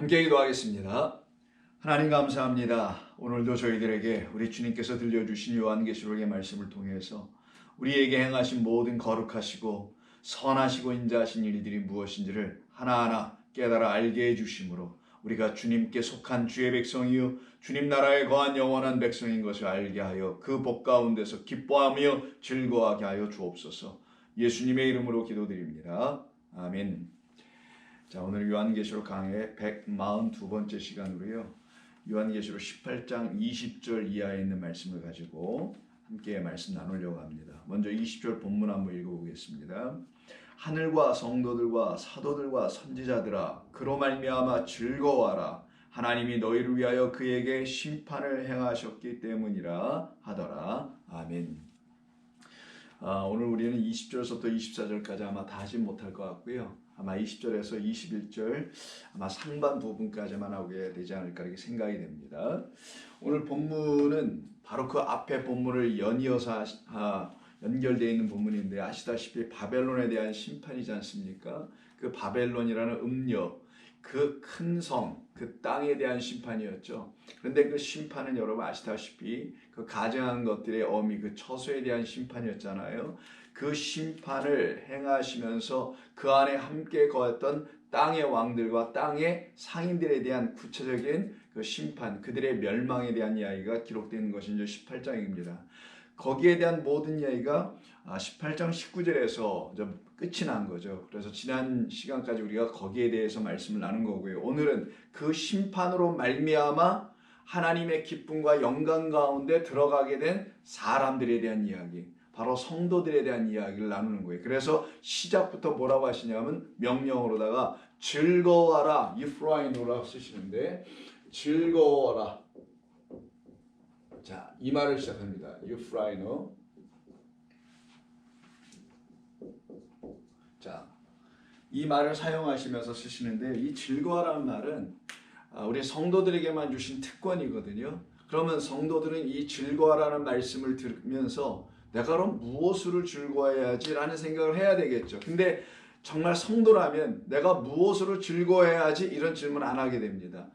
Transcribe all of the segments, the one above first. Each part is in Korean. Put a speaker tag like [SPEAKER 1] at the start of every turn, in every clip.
[SPEAKER 1] 함께 기도하겠습니다. 하나님 감사합니다. 오늘도 저희들에게 우리 주님께서 들려주신 요한계시록의 말씀을 통해서 우리에게 행하신 모든 거룩하시고 선하시고 인자하신 일들이 무엇인지를 하나하나 깨달아 알게 해주심으로 우리가 주님께 속한 주의 백성이요 주님 나라에 거한 영원한 백성인 것을 알게 하여 그 복 가운데서 기뻐하며 즐거워하게 하여 주옵소서. 예수님의 이름으로 기도드립니다. 아멘. 자, 오늘 요한계시록 강의 142번째 시간으로요. 요한계시록 18장 20절 이하에 있는 말씀을 가지고 함께 말씀 나누려고 합니다. 먼저 20절 본문 한번 읽어보겠습니다. 하늘과 성도들과 사도들과 선지자들아 그로 말미암아 즐거워하라. 하나님이 너희를 위하여 그에게 심판을 행하셨기 때문이라 하더라. 아멘. 오늘 우리는 20절부터 24절까지 아마 다 하지 못할 것 같고요. 아마 20절에서 21절 아마 상반 부분까지만 하게 되지 않을까 이렇게 생각이 됩니다. 오늘 본문은 바로 그 앞에 본문을 연이어서 연결되어 있는 본문인데 아시다시피 바벨론에 대한 심판이지 않습니까? 그 바벨론이라는 음녀, 그 큰 성, 그 땅에 대한 심판이었죠. 그런데 그 심판은 여러분 아시다시피 그 가증한 것들의 어미, 그 처소에 대한 심판이었잖아요. 그 심판을 행하시면서 그 안에 함께 거했던 땅의 왕들과 땅의 상인들에 대한 구체적인 그 심판, 그들의 멸망에 대한 이야기가 기록되는 것이 이제 18장입니다. 거기에 대한 모든 이야기가 18장 19절에서 끝이 난 거죠. 그래서 지난 시간까지 우리가 거기에 대해서 말씀을 나눈 거고요. 오늘은 그 심판으로 말미암아 하나님의 기쁨과 영광 가운데 들어가게 된 사람들에 대한 이야기, 바로 성도들에 대한 이야기를 나누는 거예요. 그래서 시작부터 뭐라고 하시냐면 명령어로다가 즐거워하라, 유프라이노라고 쓰시는데 즐거워하라. 자, 이 말을 시작합니다. 유프라이노. 자, 이 말을 사용하시면서 쓰시는데 이 즐거워라는 말은 우리 성도들에게만 주신 특권이거든요. 그러면 성도들은 이 즐거워라는 말씀을 들으면서 내가 그럼 무엇으로 즐거워해야지 라는 생각을 해야 되겠죠. 근데 정말 성도라면 내가 무엇으로 즐거워해야지 이런 질문 안 하게 됩니다.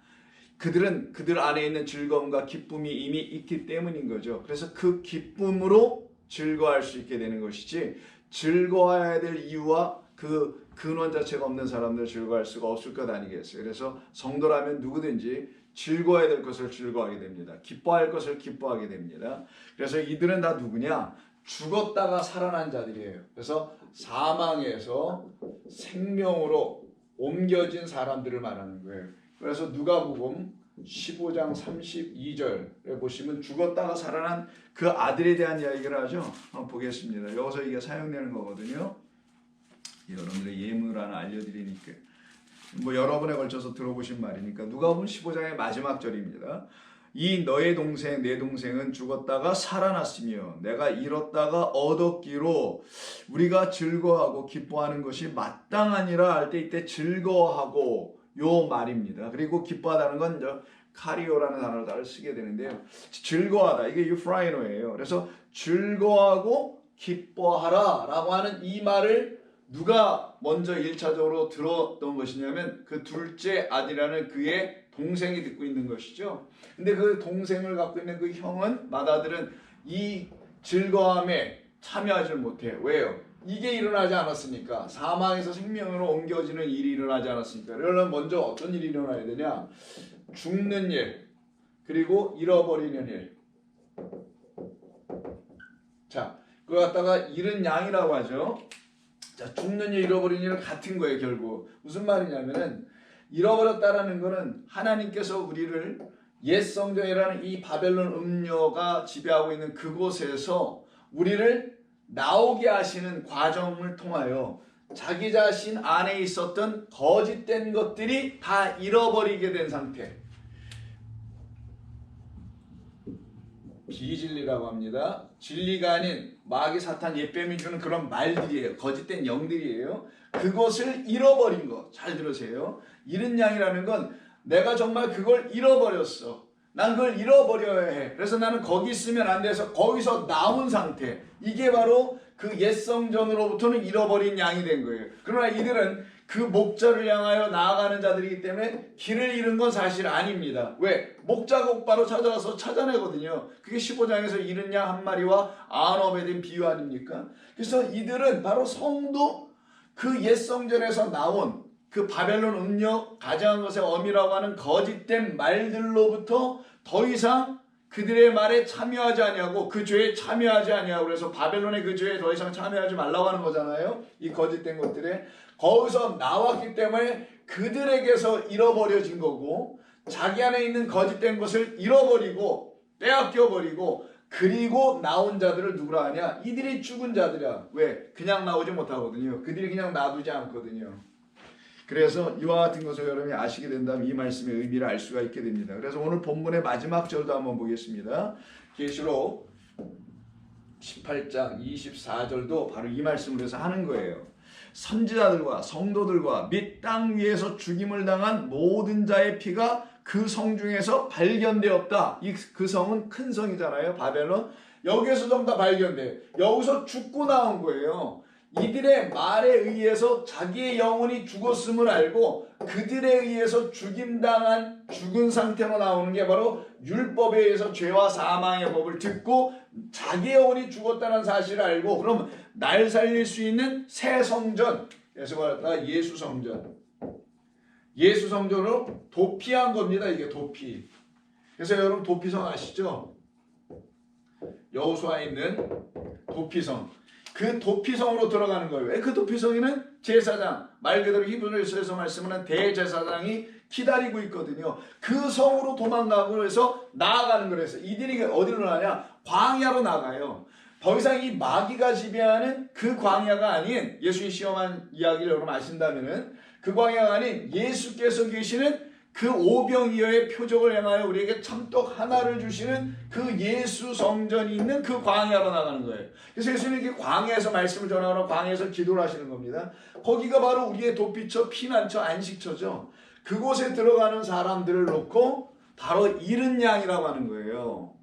[SPEAKER 1] 그들은 그들 안에 있는 즐거움과 기쁨이 이미 있기 때문인 거죠. 그래서 그 기쁨으로 즐거워할 수 있게 되는 것이지 즐거워해야 될 이유와 그 근원 자체가 없는 사람들 즐거워할 수가 없을 것 아니겠어요. 그래서 성도라면 누구든지 즐거워야 될 것을 즐거워하게 됩니다. 기뻐할 것을 기뻐하게 됩니다. 그래서 이들은 다 누구냐? 죽었다가 살아난 자들이에요. 그래서 사망에서 생명으로 옮겨진 사람들을 말하는 거예요. 그래서 누가복음 15장 32절에 보시면 죽었다가 살아난 그 아들에 대한 이야기를 하죠. 한번 보겠습니다. 여기서 이게 사용되는 거거든요. 여러분들의 예문을 하나 알려드리니까 여러 번에 걸쳐서 들어보신 말이니까 누가복음 15장의 마지막 절입니다. 이 너의 동생 내 동생은 죽었다가 살아났으며 내가 잃었다가 얻었기로 우리가 즐거워하고 기뻐하는 것이 마땅하니라 할 때 이때 즐거워하고 요 말입니다. 그리고 기뻐하다는 건 카리오라는 단어를 쓰게 되는데요. 즐거워하다 이게 유프라이노예요. 그래서 즐거워하고 기뻐하라 라고 하는 이 말을 누가 먼저 1차적으로 들었던 것이냐면 그 둘째 아들이라는 그의 동생이 듣고 있는 것이죠. 근데 그 동생을 갖고 있는 그 형은 맏아들은 이 즐거움에 참여하지 못해요. 왜요? 이게 일어나지 않았으니까. 사망에서 생명으로 옮겨지는 일이 일어나지 않았으니까. 그러면 먼저 어떤 일이 일어나야 되냐? 죽는 일, 그리고 잃어버리는 일. 자, 그거 갖다가 잃은 양이라고 하죠. 자, 죽는 일, 잃어버리는 일은 같은 거예요, 결국. 무슨 말이냐면은 잃어버렸다라는 거는 하나님께서 우리를 옛 성전이라는 이 바벨론 음녀가 지배하고 있는 그곳에서 우리를 나오게 하시는 과정을 통하여 자기 자신 안에 있었던 거짓된 것들이 다 잃어버리게 된 상태. 비진리라고 합니다. 진리가 아닌 마귀 사탄 옛뱀이 주는 그런 말들이에요. 거짓된 영들이에요. 그것을 잃어버린 것. 잘 들으세요. 잃은 양이라는 건 내가 정말 그걸 잃어버렸어. 난 그걸 잃어버려야 해. 그래서 나는 거기 있으면 안 돼서 거기서 나온 상태. 이게 바로 그 옛 성전으로부터는 잃어버린 양이 된 거예요. 그러나 이들은 그 목자를 향하여 나아가는 자들이기 때문에 길을 잃은 건 사실 아닙니다. 왜? 목자가 곧바로 찾아와서 찾아내거든요. 그게 15장에서 잃은 양 한 마리와 아흔업에 대한 비유 아닙니까? 그래서 이들은 바로 성도, 그 옛 성전에서 나온 그 바벨론 음력 가장한 것의 어미라고 하는 거짓된 말들로부터 더 이상 그들의 말에 참여하지 아니하고 그 죄에 참여하지 아니하고, 그래서 바벨론의 그 죄에 더 이상 참여하지 말라고 하는 거잖아요. 이 거짓된 것들에 거기서 나왔기 때문에 그들에게서 잃어버려진 거고, 자기 안에 있는 거짓된 것을 잃어버리고 빼앗겨버리고, 그리고 나온 자들을 누구라 하냐? 이들이 죽은 자들이야. 왜? 그냥 나오지 못하거든요. 그들이 그냥 놔두지 않거든요. 그래서 이와 같은 것을 여러분이 아시게 된다면 이 말씀의 의미를 알 수가 있게 됩니다. 그래서 오늘 본문의 마지막 절도 한번 보겠습니다. 계시록 18장 24절도 바로 이 말씀을 해서 하는 거예요. 선지자들과 성도들과 및 땅 위에서 죽임을 당한 모든 자의 피가 그 성 중에서 발견되었다. 그 성은 큰 성이잖아요. 바벨론. 여기에서 좀 다 발견돼. 여기서 죽고 나온 거예요. 이들의 말에 의해서 자기의 영혼이 죽었음을 알고 그들에 의해서 죽임당한 죽은 상태로 나오는 게 바로 율법에 의해서 죄와 사망의 법을 듣고 자기의 영혼이 죽었다는 사실을 알고, 그럼 날 살릴 수 있는 새 성전, 그래서 말했다가 예수 성전, 예수 성전으로 도피한 겁니다. 이게 도피. 그래서 여러분 도피성 아시죠? 여호수아에 있는 도피성. 그 도피성으로 들어가는 거예요. 왜? 그 도피성에는 제사장, 말 그대로 히브리서에서 말씀하는 대제사장이 기다리고 있거든요. 그 성으로 도망가고 해서 나아가는 거라서 이들이 어디로 나가냐? 광야로 나가요. 더 이상 이 마귀가 지배하는 그 광야가 아닌, 예수님 시험한 이야기를 여러분 아신다면은 그 광야가 아닌 예수께서 계시는 그 오병이어의 표적을 향하여 우리에게 참떡 하나를 주시는 그 예수 성전이 있는 그 광야로 나가는 거예요. 그래서 예수님이 광야에서 말씀을 전하거나 광야에서 기도를 하시는 겁니다. 거기가 바로 우리의 도피처, 피난처, 안식처죠. 그곳에 들어가는 사람들을 놓고 바로 잃은 양이라고 하는 거예요.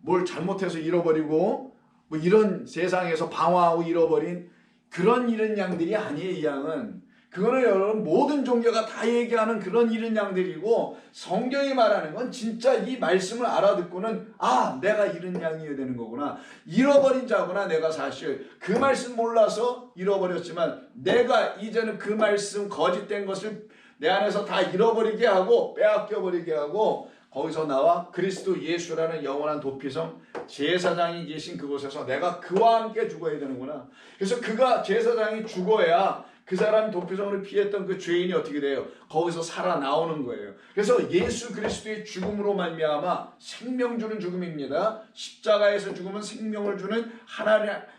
[SPEAKER 1] 뭘 잘못해서 잃어버리고 뭐 이런 세상에서 방황하고 잃어버린 그런 잃은 양들이 아니에요. 이 양은 그거는 여러분 모든 종교가 다 얘기하는 그런 잃은 양들이고, 성경이 말하는 건 진짜 이 말씀을 알아듣고는 내가 잃은 양이어야 되는 거구나, 잃어버린 자구나. 내가 사실 그 말씀 몰라서 잃어버렸지만 내가 이제는 그 말씀 거짓된 것을 내 안에서 다 잃어버리게 하고 빼앗겨버리게 하고, 거기서 나와 그리스도 예수라는 영원한 도피성, 제사장이 계신 그곳에서 내가 그와 함께 죽어야 되는구나. 그래서 그가 제사장이 죽어야 그 사람이 도피성으로 피했던 그 죄인이 어떻게 돼요? 거기서 살아나오는 거예요. 그래서 예수 그리스도의 죽음으로 말미암아 생명 주는 죽음입니다. 십자가에서 죽음은 생명을 주는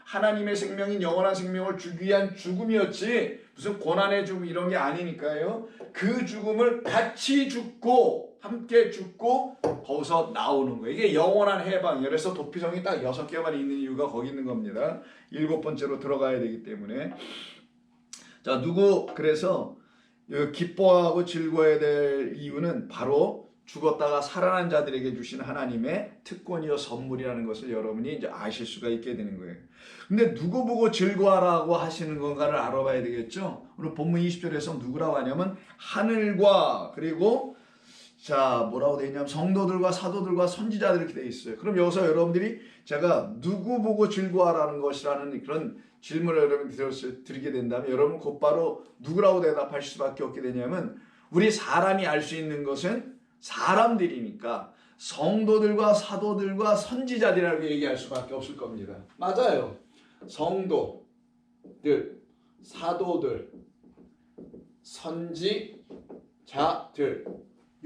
[SPEAKER 1] 하나님의 생명인 영원한 생명을 주기 위한 죽음이었지 무슨 고난의 죽음 이런 게 아니니까요. 그 죽음을 같이 죽고 함께 죽고 거기서 나오는 거예요. 이게 영원한 해방이에요. 그래서 도피성이 딱 6개만 있는 이유가 거기 있는 겁니다. 7번째로 들어가야 되기 때문에. 자, 그래서 기뻐하고 즐거워야 될 이유는 바로 죽었다가 살아난 자들에게 주신 하나님의 특권이요 선물이라는 것을 여러분이 이제 아실 수가 있게 되는 거예요. 근데 누구 보고 즐거워하라고 하시는 건가를 알아봐야 되겠죠. 오늘 본문 20절에서 누구라고 하냐면 하늘과, 그리고 뭐라고 되어 있냐면 성도들과 사도들과 선지자들 이렇게 되어 있어요. 그럼 여기서 여러분들이 제가 누구 보고 즐거워하라는 것이라는 그런 질문을 여러분이 드리게 된다면 여러분 곧바로 누구라고 대답할 수밖에 없게 되냐면, 우리 사람이 알 수 있는 것은 사람들이니까 성도들과 사도들과 선지자들이라고 얘기할 수밖에 없을 겁니다. 맞아요. 성도들, 사도들, 선지자들,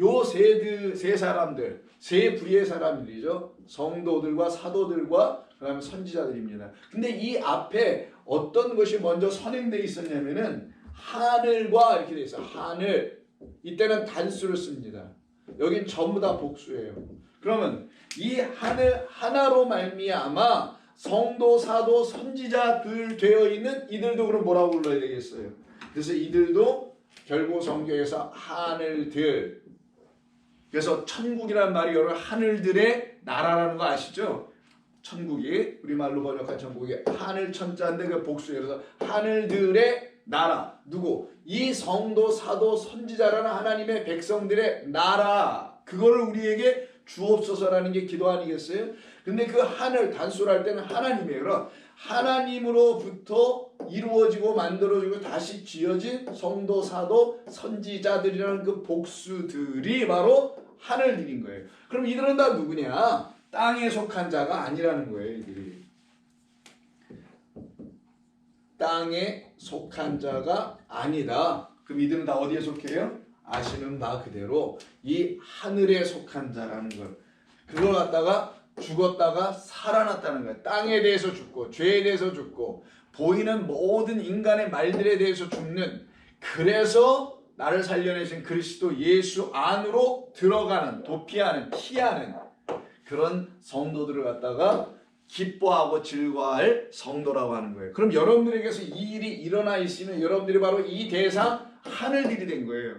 [SPEAKER 1] 요 세 사람들, 세 부류의 사람들이죠. 성도들과 사도들과 그다음에 선지자들입니다. 근데 이 앞에 어떤 것이 먼저 선행되어 있었냐면은 하늘과 이렇게 되어 있어요. 하늘. 이때는 단수를 씁니다. 여긴 전부 다 복수예요. 그러면 이 하늘 하나로 말미암아 성도, 사도, 선지자들 되어 있는 이들도 그럼 뭐라고 불러야 되겠어요? 그래서 이들도 결국 성경에서 하늘들. 그래서 천국이라는 말이 여러분 하늘들의 나라라는 거 아시죠? 천국이 우리말로 번역한 천국이 하늘 천자인데 그 복수예요. 그래서 하늘들의 나라. 누구? 이 성도, 사도, 선지자라는 하나님의 백성들의 나라. 그거를 우리에게 주옵소서라는 게 기도 아니겠어요? 근데 그 하늘, 단수를 할 때는 하나님이에요. 그럼 하나님으로부터 이루어지고 만들어지고 다시 지어진 성도, 사도, 선지자들이라는 그 복수들이 바로 하늘들인 거예요. 그럼 이들은 다 누구냐? 땅에 속한 자가 아니라는 거예요. 이들이 땅에 속한 자가 아니다. 그럼 이들은 다 어디에 속해요? 아시는 바 그대로 이 하늘에 속한 자라는 걸. 그걸 갖다가 죽었다가 살아났다는 거예요. 땅에 대해서 죽고 죄에 대해서 죽고 보이는 모든 인간의 말들에 대해서 죽는, 그래서 나를 살려내신 그리스도 예수 안으로 들어가는, 도피하는, 피하는 그런 성도들을 갖다가 기뻐하고 즐거워할 성도라고 하는 거예요. 그럼 여러분들에게서 이 일이 일어나 있으면 여러분들이 바로 이 대상 하늘들이 된 거예요.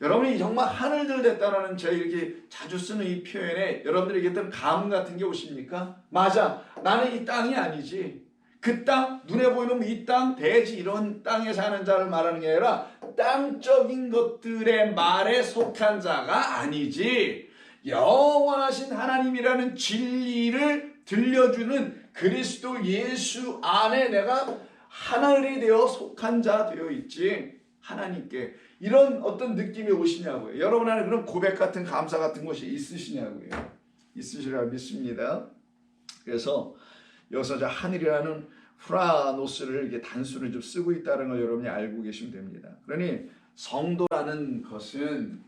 [SPEAKER 1] 여러분이 정말 하늘들 됐다라는 제가 이렇게 자주 쓰는 이 표현에 여러분들에게 어떤 감 같은 게 오십니까? 맞아. 나는 이 땅이 아니지. 그 땅, 눈에 보이는 이 땅, 대지 이런 땅에 사는 자를 말하는 게 아니라 땅적인 것들의 말에 속한 자가 아니지. 영원하신 하나님이라는 진리를 들려주는 그리스도 예수 안에 내가 하늘이 되어 속한 자 되어 있지. 하나님께 이런 어떤 느낌이 오시냐고요. 여러분 안에 그런 고백 같은 감사 같은 것이 있으시냐고요. 있으시리라 믿습니다. 그래서 여기서 저 하늘이라는 후라노스를 이렇게 단수를 좀 쓰고 있다는 걸 여러분이 알고 계시면 됩니다. 그러니 성도라는 것은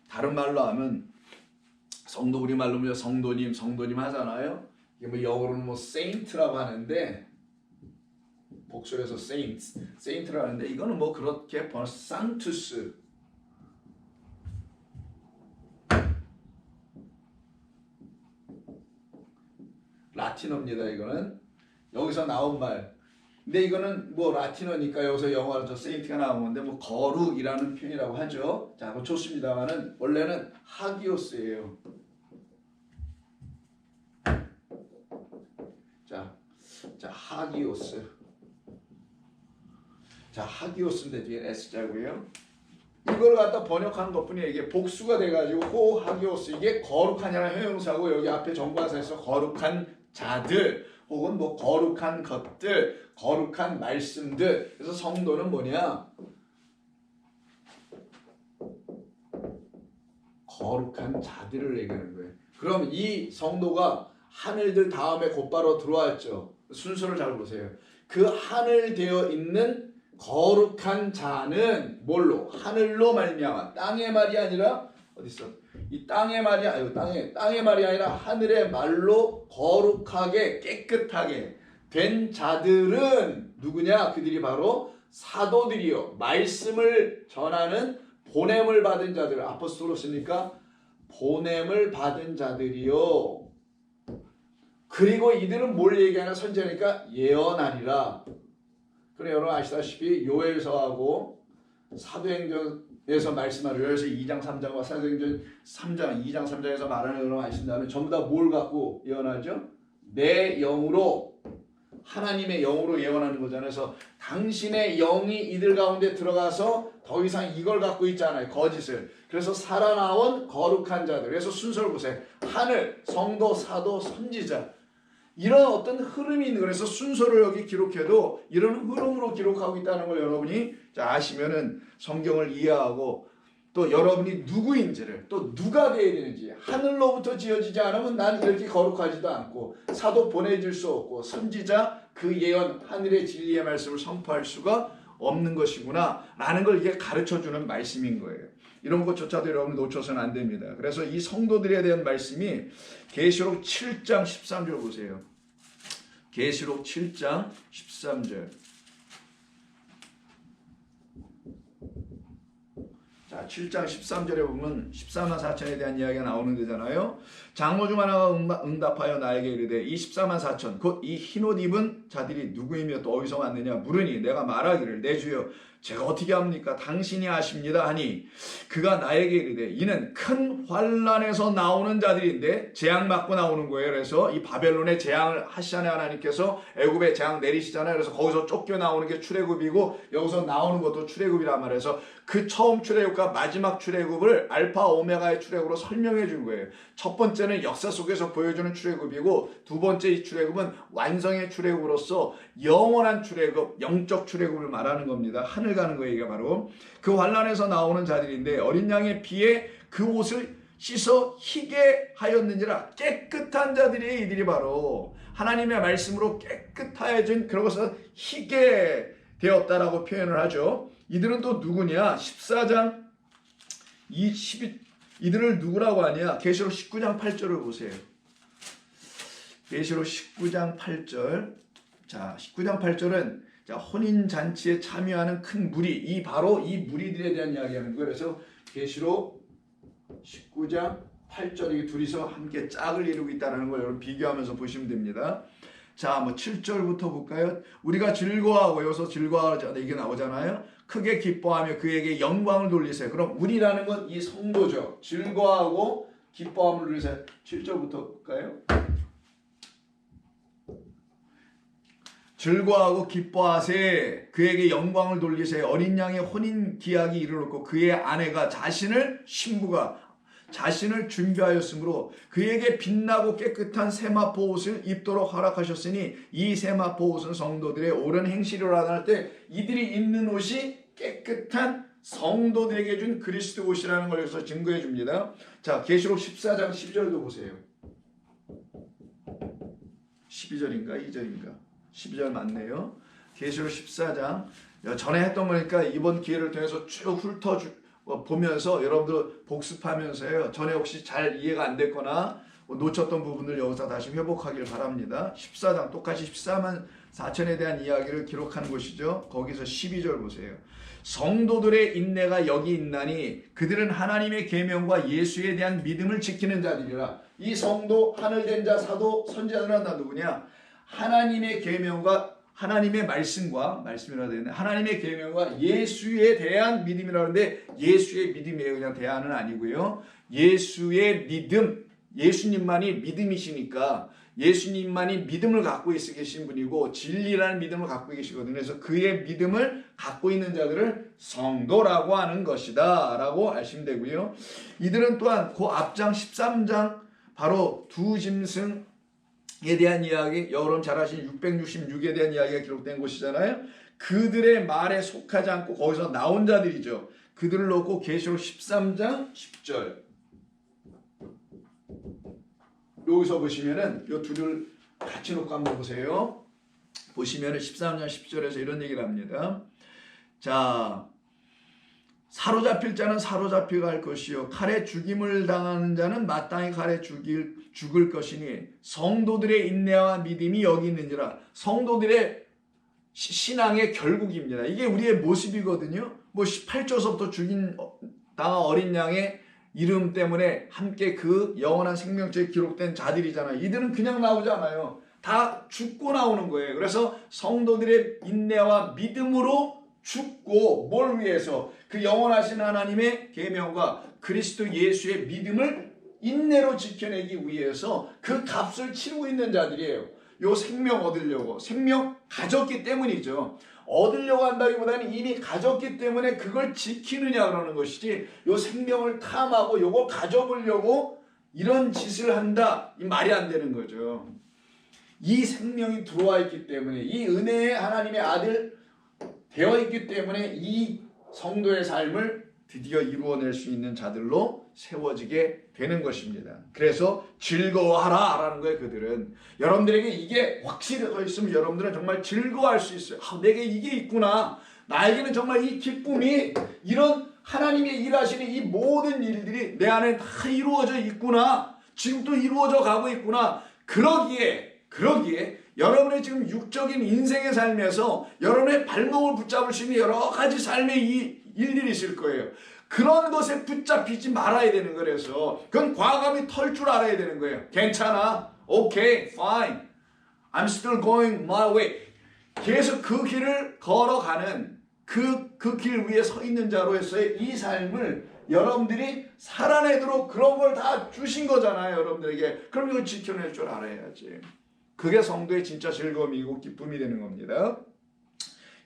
[SPEAKER 1] 다른 말로 하면 성도, 우리말로 뭐 성도님 하잖아요. 이게 뭐 영어로는 뭐 saint라고 하는데 복수해서 saint라고 하는데 이거는 뭐 그렇게 번역 sanctus, 라틴어입니다. 이거는 여기서 나온 말. 근데 이거는 뭐 라틴어니까 여기서 영어로 저 saint가 나온 건데 뭐 거룩이라는 표현이라고 하죠. 자, 뭐 좋습니다만은 원래는 하기오스예요. 자, 하기오스. 자, 하기오스인데 뒤에 S자고요. 이걸 갖다 번역한 것뿐이에요. 이게 복수가 돼가지고 호 하기오스, 이게 거룩하냐는 형용사고 여기 앞에 정관사에서 거룩한 자들 혹은 뭐 거룩한 것들, 거룩한 말씀들. 그래서 성도는 뭐냐? 거룩한 자들을 얘기하는 거예요. 그럼 이 성도가 하늘들 다음에 곧바로 들어왔죠. 순서를 잘 보세요. 그 하늘 되어 있는 거룩한 자는 뭘로? 하늘로 말미암아. 땅의 말이 아니라 어디 있어? 이 땅의 말이 아니고 땅의 말이 아니라 하늘의 말로 거룩하게 깨끗하게 된 자들은 누구냐? 그들이 바로 사도들이요. 말씀을 전하는 보냄을 받은 자들. 아포스톨로스니까 보냄을 받은 자들이요. 그리고 이들은 뭘 얘기하나? 선지자니까 예언하리라. 그래, 여러분 아시다시피 요엘서하고 사도행전에서 말씀하는 요엘서 2장 3장과 사도행전 3장 2장 3장에서 말하는 여러분 아신다면 전부 다 뭘 갖고 예언하죠? 내 영으로, 하나님의 영으로 예언하는 거잖아요. 그래서 당신의 영이 이들 가운데 들어가서 더 이상 이걸 갖고 있지 않아요. 거짓을. 그래서 살아나온 거룩한 자들. 그래서 순서를 보세요. 하늘, 성도, 사도, 선지자. 이런 어떤 흐름이 있는, 그래서 순서를 여기 기록해도 이런 흐름으로 기록하고 있다는 걸 여러분이 아시면은 성경을 이해하고 또 여러분이 누구인지를, 또 누가 되어야 되는지, 하늘로부터 지어지지 않으면 난 이렇게 거룩하지도 않고 사도 보내질 수 없고 선지자 그 예언 하늘의 진리의 말씀을 선포할 수가 없는 것이구나 라는 걸 이게 가르쳐주는 말씀인 거예요. 이런 것조차도 여러분 놓쳐서는 안 됩니다. 그래서 이 성도들에 대한 말씀이 계시록 7장 13절 보세요. 계시록 7장 13절. 자, 7장 13절에 보면 14만 4천에 대한 이야기가 나오는 데잖아요. 장로 중 하나가 응답하여 나에게 이르되 이 14만 4천 곧 이 흰옷 입은 자들이 누구이며 또 어디서 왔느냐 물으니 내가 말하기를 내 주여 제가 어떻게 합니까? 당신이 아십니다 하니 그가 나에게 이르되 이는 큰 환난에서 나오는 자들인데 재앙 맞고 나오는 거예요. 그래서 이 바벨론의 재앙을 하시잖아요. 하나님께서 애굽에 재앙 내리시잖아요. 그래서 거기서 쫓겨 나오는 게 출애굽이고 여기서 나오는 것도 출애굽이란 말이에서 그 처음 출애굽과 마지막 출애굽을 알파 오메가의 출애굽으로 설명해 준 거예요. 첫 번째는 역사 속에서 보여주는 출애굽이고 두 번째 이 출애굽은 완성의 출애굽으로서 영원한 출애굽, 영적 출애굽을 말하는 겁니다. 하늘 가는 거예요. 이게 바로 그 환난에서 나오는 자들인데 어린 양의 피에 그 옷을 씻어 희게 하였는지라. 깨끗한 자들이 이들이 바로 하나님의 말씀으로 깨끗하여진 그런 것을 희게 되었다라고 표현을 하죠. 이들은 또 누구냐? 14장 12이들을 누구라고 하냐? 계시록 19장 8절을 보세요. 계시록 19장 8절. 자, 19장 8절은 혼인잔치에 참여하는 큰 무리, 바로 이 무리들에 대한 이야기하는 거예요. 그래서 계시록 19장 8절이 둘이서 함께 짝을 이루고 있다는 걸 여러분 비교하면서 보시면 됩니다. 자, 7절부터 볼까요? 우리가 즐거워하고, 여기서 즐거워하자 이게 나오잖아요. 크게 기뻐하며 그에게 영광을 돌리세요. 그럼 우리라는 건 이 성도죠. 즐거워하고 기뻐함을 돌리세요. 7절부터 볼까요? 즐거워하고 기뻐하세 그에게 영광을 돌리세요. 어린 양의 혼인 기약이 이르렀고 그의 아내가 신부가 자신을 준비하였으므로 그에게 빛나고 깨끗한 세마포 옷을 입도록 허락하셨으니 이 세마포 옷은 성도들의 옳은 행실을 할 때 이들이 입는 옷이 깨끗한 성도들에게 준 그리스도 옷이라는 걸 여기서 증거해 줍니다. 자, 계시록 14장 12절도 보세요. 12절인가 2절인가 12절 맞네요. 계시록 14장 전에 했던 거니까 이번 기회를 통해서 쭉 훑어 보면서 여러분들 복습하면서요. 전에 혹시 잘 이해가 안 됐거나 놓쳤던 부분을 여기서 다시 회복하길 바랍니다. 14장 똑같이 14만 4천에 대한 이야기를 기록하는 것이죠. 거기서 12절 보세요. 성도들의 인내가 여기 있나니 그들은 하나님의 계명과 예수에 대한 믿음을 지키는 자들이라. 이 성도 하늘된 자 사도 선지자들은 다 누구냐? 하나님의 계명과 하나님의 말씀이라 되는데 하나님의 계명과 예수에 대한 믿음이라는데 예수의 믿음이에요. 그냥 대안은 아니고요. 예수의 믿음, 예수님만이 믿음이시니까 예수님만이 믿음을 갖고 계신 분이고 진리라는 믿음을 갖고 계시거든요. 그래서 그의 믿음을 갖고 있는 자들을 성도라고 하는 것이다 라고 아시면 되고요. 이들은 또한 그 앞장 13장 바로 두 짐승 에 대한 이야기, 여러분 잘 아시는 666에 대한 이야기가 기록된 곳이잖아요. 그들의 말에 속하지 않고 거기서 나온 자들이죠. 그들을 놓고 계시록 13장 10절 여기서 보시면은 이 둘을 같이 놓고 한번 보세요. 보시면은 13장 10절에서 이런 얘기를 합니다. 자, 사로잡힐 자는 사로잡히가 할 것이요 칼에 죽임을 당하는 자는 마땅히 칼에 죽을 것이니 성도들의 인내와 믿음이 여기 있는지라. 성도들의 신앙의 결국입니다. 이게 우리의 모습이거든요. 18절서부터 당한 어린 양의 이름 때문에 함께 그 영원한 생명체에 기록된 자들이잖아요. 이들은 그냥 나오지 않아요. 다 죽고 나오는 거예요. 그래서 성도들의 인내와 믿음으로 죽고 뭘 위해서? 그 영원하신 하나님의 계명과 그리스도 예수의 믿음을 인내로 지켜내기 위해서 그 값을 치르고 있는 자들이에요. 요 생명 얻으려고, 생명 가졌기 때문이죠. 얻으려고 한다기보다는 이미 가졌기 때문에 그걸 지키느냐 그러는 것이지, 요 생명을 탐하고 요걸 가져보려고 이런 짓을 한다, 이 말이 안 되는 거죠. 이 생명이 들어와 있기 때문에, 이 은혜의 하나님의 아들 되어 있기 때문에 이 성도의 삶을 드디어 이루어낼 수 있는 자들로 세워지게 되는 것입니다. 그래서 즐거워하라 라는 거예요. 그들은 여러분들에게 이게 확실히 서 있으면 여러분들은 정말 즐거워할 수 있어요. 내게 이게 있구나, 나에게는 정말 이 기쁨이, 이런 하나님의 일하시는 이 모든 일들이 내 안에 다 이루어져 있구나, 지금 또 이루어져 가고 있구나. 그러기에 여러분의 지금 육적인 인생의 삶에서 여러분의 발목을 붙잡을 수 있는 여러 가지 삶의 일들이 있을 거예요. 그런 것에 붙잡히지 말아야 되는 거라서 그건 과감히 털 줄 알아야 되는 거예요. 괜찮아, okay, fine, I'm still going my way. 계속 그 길을 걸어가는 그 길 위에 서 있는 자로서의 이 삶을 여러분들이 살아내도록 그런 걸 다 주신 거잖아요, 여러분들에게. 그럼 이걸 지켜낼 줄 알아야지. 그게 성도의 진짜 즐거움이고 기쁨이 되는 겁니다.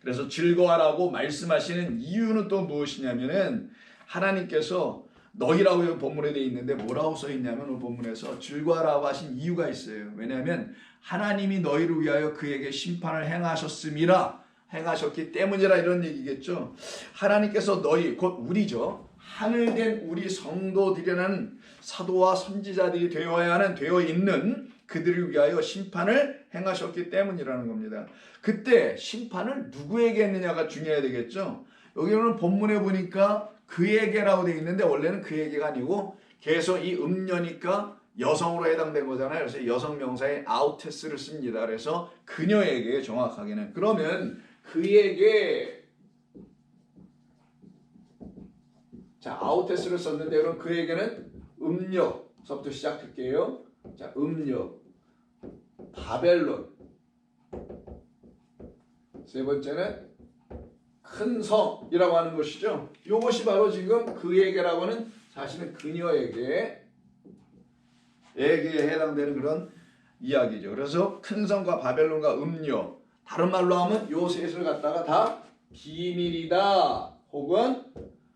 [SPEAKER 1] 그래서 즐거워하라고 말씀하시는 이유는 또 무엇이냐면은 하나님께서 너희라고 본문에 되어 있는데 뭐라고 써 있냐면 오늘 본문에서 즐거워하라고 하신 이유가 있어요. 왜냐하면 하나님이 너희를 위하여 그에게 심판을 행하셨기 때문이라 이런 얘기겠죠. 하나님께서 너희 곧 우리죠. 하늘된 우리 성도들이라는 사도와 선지자들이 되어 있는 그들을 위하여 심판을 행하셨기 때문이라는 겁니다. 그때 심판을 누구에게 했느냐가 중요해야 되겠죠. 여기는 본문에 보니까 그에게라고 되어 있는데 원래는 그에게가 아니고 계속 이 음녀니까 여성으로 해당된 거잖아요. 그래서 여성 명사의 아우테스를 씁니다. 그래서 그녀에게 정확하게는. 그러면 그에게 자 아우테스를 썼는데 그럼 그에게는 음녀서부터 시작할게요. 자 음녀 바벨론 세 번째는 큰 성이라고 하는 것이죠. 이것이 바로 지금 그에게라고 하는 사실은 그녀에게 해당되는 그런 이야기죠. 그래서 큰 성과 바벨론과 음녀 다른 말로 하면 요 셋을 갖다가 다 비밀이다 혹은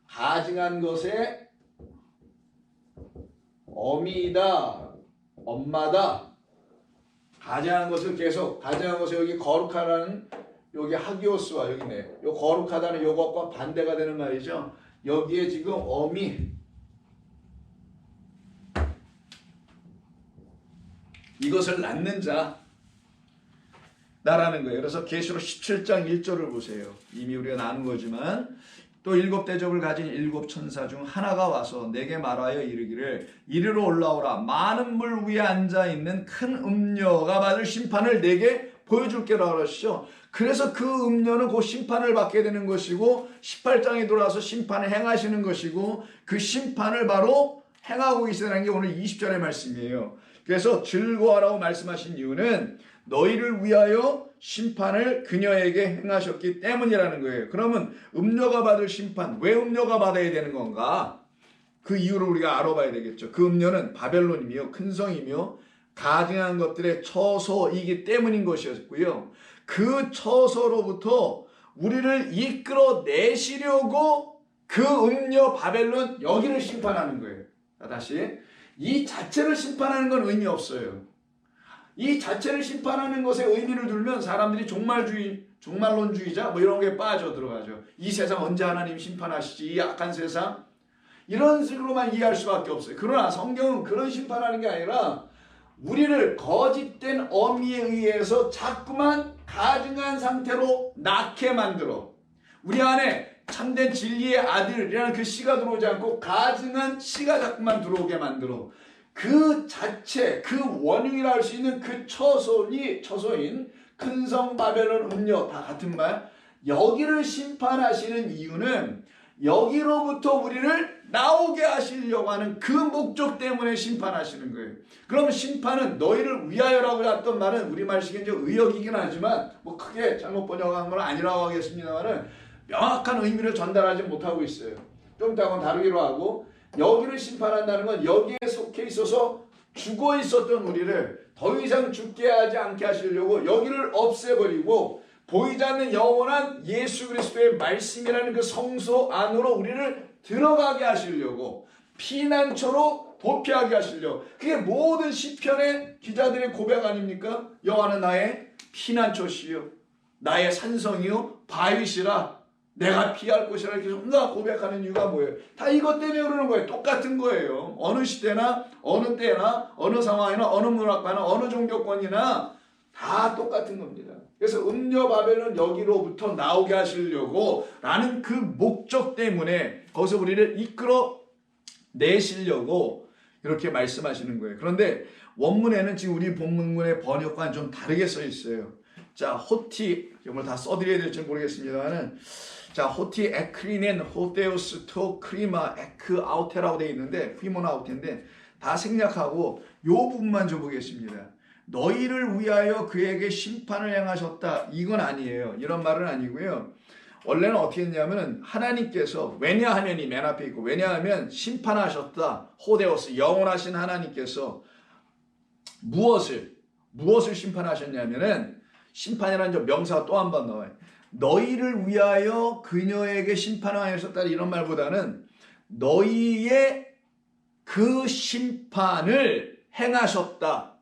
[SPEAKER 1] 가증한 것의 어미이다 엄마다 가증한 것을 계속 가증한 것을 여기 거룩하다는 여기 하기오스와 여기네 요 거룩하다는 요것과 반대가 되는 말이죠. 여기에 지금 어미 이것을 낳는 자라는 거예요. 그래서 계시록 17장 1절을 보세요. 이미 우리가 나눈 거지만 또 일곱 대접을 가진 일곱 천사 중 하나가 와서 내게 말하여 이르기를 이리로 올라오라 많은 물 위에 앉아있는 큰 음녀가 받을 심판을 내게 보여줄게라고 그러시죠. 그래서 그 음녀는 곧 심판을 받게 되는 것이고 18장에 돌아와서 심판을 행하시는 것이고 그 심판을 바로 행하고 계시다는 게 오늘 20절의 말씀이에요. 그래서 즐거워하라고 말씀하신 이유는 너희를 위하여 심판을 그녀에게 행하셨기 때문이라는 거예요. 그러면 음녀가 받을 심판, 왜 음녀가 받아야 되는 건가? 그 이유를 우리가 알아봐야 되겠죠. 그 음녀는 바벨론이며 큰 성이며 가증한 것들의 처소이기 때문인 것이었고요. 그 처소로부터 우리를 이끌어내시려고 그 음녀 바벨론 여기를 심판하는 거예요. 다시 이 자체를 심판하는 건 의미 없어요. 이 자체를 심판하는 것에 의미를 두면 사람들이 종말론주의자 뭐 이런 게 빠져 들어가죠. 이 세상 언제 하나님 심판하시지? 이 악한 세상? 이런 식으로만 이해할 수밖에 없어요. 그러나 성경은 그런 심판하는 게 아니라 우리를 거짓된 어미에 의해서 자꾸만 가증한 상태로 낳게 만들어 우리 안에 참된 진리의 아들이라는 그 씨가 들어오지 않고 가증한 씨가 자꾸만 들어오게 만들어 그 자체 그 원흉이라 할 수 있는 그 처소인 큰 성 바벨론 음녀 다 같은 말 여기를 심판하시는 이유는 여기로부터 우리를 나오게 하시려고 하는 그 목적 때문에 심판하시는 거예요. 그러면 심판은 너희를 위하여라고 했던 말은 우리말식은 좀 의역이긴 하지만 뭐 크게 잘못 번역한 건 아니라고 하겠습니다만은 명확한 의미를 전달하지 못하고 있어요. 좀 이따가 다루기로 하고 여기를 심판한다는 건 여기에 속해 있어서 죽어 있었던 우리를 더 이상 죽게 하지 않게 하시려고 여기를 없애버리고 보이지 않는 영원한 예수 그리스도의 말씀이라는 그 성소 안으로 우리를 들어가게 하시려고 피난처로 도피하게 하시려고 그게 모든 시편의 기자들의 고백 아닙니까? 여호와는 나의 피난처시요 나의 산성이요 바위시라 내가 피할 곳이라 이렇게 혼자 고백하는 이유가 뭐예요? 다 이것 때문에 그러는 거예요. 똑같은 거예요. 어느 시대나 어느 때나 어느 상황이나 어느 문화가나 어느 종교권이나 다 똑같은 겁니다. 그래서 음녀 바벨론 여기로부터 나오게 하시려고 라는 그 목적 때문에 거기서 우리를 이끌어 내시려고 이렇게 말씀하시는 거예요. 그런데 원문에는 지금 우리 본문의 번역과는 좀 다르게 써 있어요. 자, 호티, 이걸 다 써드려야 될지 모르겠습니다만은 자, 호티 에크리넨 호데우스 토 크리마 에크 아우테라고 되어 있는데 휘몬 아우테인데 다 생략하고 요 부분만 좀 보겠습니다. 너희를 위하여 그에게 심판을 행하셨다. 이건 아니에요. 이런 말은 아니고요. 원래는 어떻게 했냐면은 하나님께서 왜냐하면 이 맨 앞에 있고 왜냐하면 심판하셨다. 호데오스 영원하신 하나님께서 무엇을 심판하셨냐면은 심판이라는 저 명사가 또 한 번 나와요. 너희를 위하여 그녀에게 심판하셨다 이런 말보다는 너희의 그 심판을 행하셨다.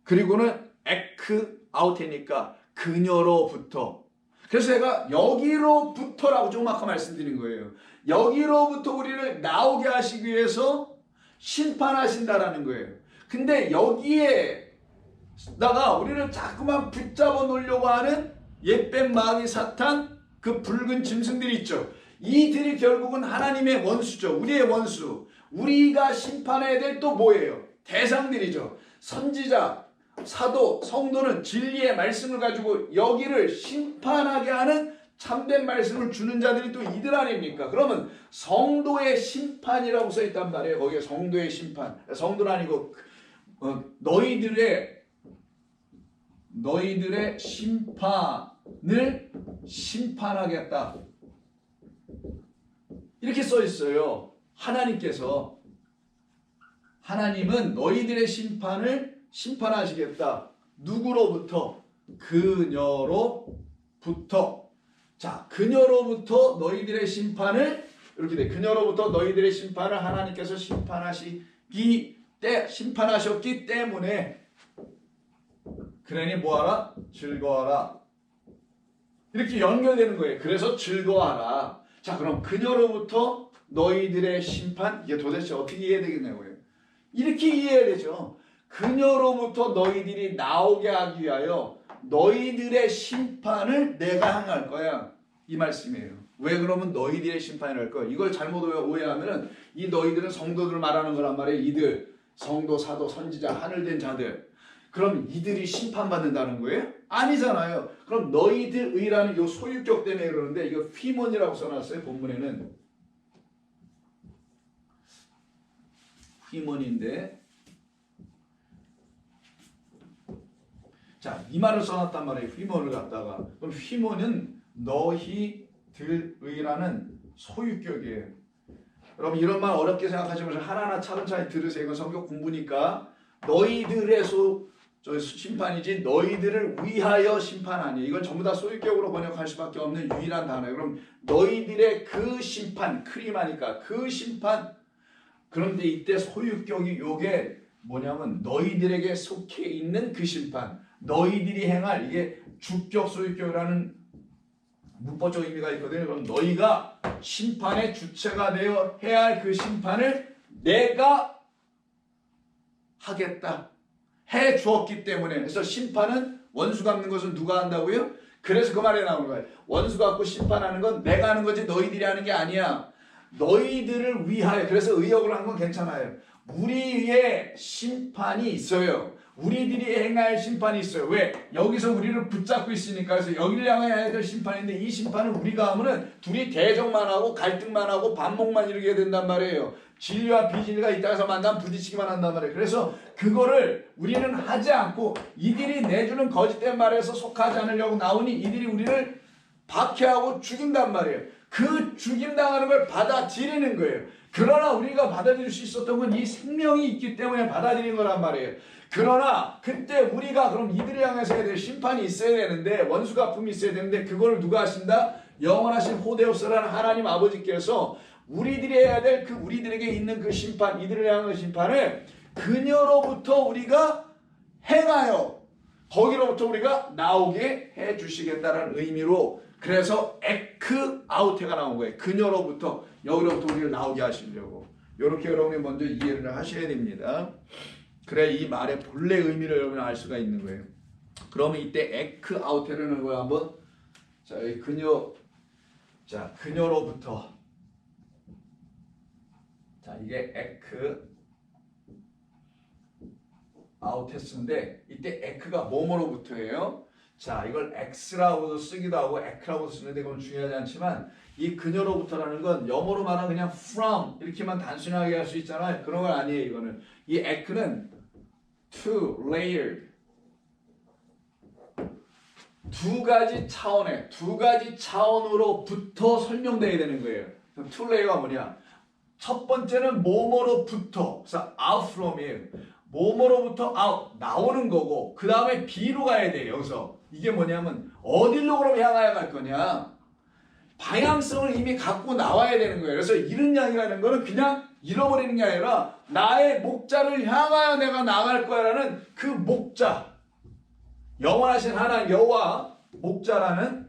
[SPEAKER 1] 그리고는 에크 아우테니까 그녀로부터. 그래서 제가 여기로부터라고 조금 아까 말씀드린 거예요. 여기로부터 우리를 나오게 하시기 위해서 심판하신다라는 거예요. 근데 여기에다가 우리를 자꾸만 붙잡아 놓으려고 하는 옛뱀 마귀 사탄 그 붉은 짐승들이 있죠. 이들이 결국은 하나님의 원수죠. 우리의 원수. 우리가 심판해야 될 또 뭐예요? 대상들이죠. 선지자, 사도, 성도는 진리의 말씀을 가지고 여기를 심판하게 하는 참된 말씀을 주는 자들이 또 이들 아닙니까? 그러면 성도의 심판이라고 써 있단 말이에요. 거기에 성도의 심판. 성도는 아니고 너희들의 심판을 심판하겠다. 이렇게 써 있어요. 하나님은 너희들의 심판을 심판하시겠다. 누구로부터? 그녀로부터. 자, 그녀로부터 너희들의 심판을 이렇게 돼. 그녀로부터 너희들의 심판을 하나님께서 심판하셨기 때문에 그러니 뭐하라? 즐거워하라. 이렇게 연결되는 거예요. 그래서 즐거워하라. 자, 그럼 그녀로부터 너희들의 심판, 이게 도대체 어떻게 이해되겠냐고요. 이렇게 이해해야 되죠. 그녀로부터 너희들이 나오게 하기 위하여 너희들의 심판을 내가 행할 거야. 이 말씀이에요. 왜 그러면 너희들의 심판을 할 거야? 이걸 잘못 오해하면은 이 너희들은 성도들 말하는 거란 말이에요. 이들, 성도, 사도, 선지자, 하늘된 자들. 그럼 이들이 심판받는다는 거예요? 아니잖아요. 그럼 너희들의라는 요 소유격 때문에 그러는데 이거 휘몬이라고 써놨어요. 본문에는. 휘몬인데 자, 이 말을 써놨단 말이에요. 휘몬을 갖다가. 그럼 휘몬은 너희들의라는 소유격이에요. 여러분 이런 말 어렵게 생각하지 마시고 하나하나 차근차근 들으세요. 이건 성경 공부니까. 너희들의 심판이지 너희들을 위하여 심판 아니에요. 이건 전부 다 소유격으로 번역할 수밖에 없는 유일한 단어예요. 그럼 너희들의 그 심판, 크리마니까 그 심판. 그런데 이때 소유격이 요게 뭐냐면 너희들에게 속해 있는 그 심판. 너희들이 행할 이게 주격 소유격이라는 문법적 의미가 있거든요. 그럼 너희가 심판의 주체가 되어 해야 할 그 심판을 내가 하겠다. 해 주었기 때문에. 그래서 심판은 원수 갚는 것은 누가 한다고요? 그래서 그 말에 나오는 거예요. 원수 갚고 심판하는 건 내가 하는 거지 너희들이 하는 게 아니야. 너희들을 위하여. 그래서 의역을 한 건 괜찮아요. 우리의 심판이 있어요. 우리들이 행할 심판이 있어요. 왜? 여기서 우리를 붙잡고 있으니까. 그래서 여기를 향해야 될 심판인데 이 심판을 우리가 하면은 둘이 대적만 하고 갈등만 하고 반목만 이루게 된단 말이에요. 진리와 비진리가 이따가서 만나면 부딪히기만 한단 말이에요. 그래서 그거를 우리는 하지 않고 이들이 내주는 거짓된 말에서 속하지 않으려고 나오니 이들이 우리를 박해하고 죽인단 말이에요. 그 죽임당하는 걸 받아들이는 거예요. 그러나 우리가 받아들일 수 있었던 건 이 생명이 있기 때문에 받아들인 거란 말이에요. 그러나 그때 우리가 그럼 이들을 향해서 해야 될 심판이 있어야 되는데 원수 갚음이 있어야 되는데 그거를 누가 하신다? 영원하신 호데오스라는 하나님 아버지께서 우리들이 해야 될 그 우리들에게 있는 그 심판, 이들을 향한 심판을 그녀로부터 우리가 행하여 거기로부터 우리가 나오게 해 주시겠다는 의미로 그래서 에크 아우테가 나온 거예요. 그녀로부터 여기로부터 우리를 나오게 하시려고. 이렇게 여러분이 먼저 이해를 하셔야 됩니다. 그래 이 말의 본래 의미를 여러분이 알 수가 있는 거예요. 그러면 이때 에크 아우테라는 걸 한번 자, 이 그녀로부터 자, 이게 에크 아우테스인데 이때 에크가 뭐뭐로부터예요? 자, 이걸 X라고도 쓰기도 하고 에크라고도 쓰는데 그건 중요하지 않지만 이 그녀로부터라는 건 영어로 말하면 그냥 from 이렇게만 단순하게 할 수 있잖아요. 그런 건 아니에요. 이거는 이 에크는 two layered 두 가지 차원으로부터 설명돼야 되는 거예요. 툴레이가 뭐냐? 첫 번째는 뭐뭐로부터, 그래서 out from이에요. 뭐뭐로부터 out, 나오는 거고, 그 다음에 B로 가야 돼요. 여기서 이게 뭐냐면 어디로 그럼 향하여 갈 거냐? 방향성을 이미 갖고 나와야 되는 거예요. 그래서 이른 양이라는 거는 그냥 잃어버리는 게 아니라 나의 목자를 향하여 내가 나갈 거야라는 그 목자, 영원하신 하나님 여호와 목자라는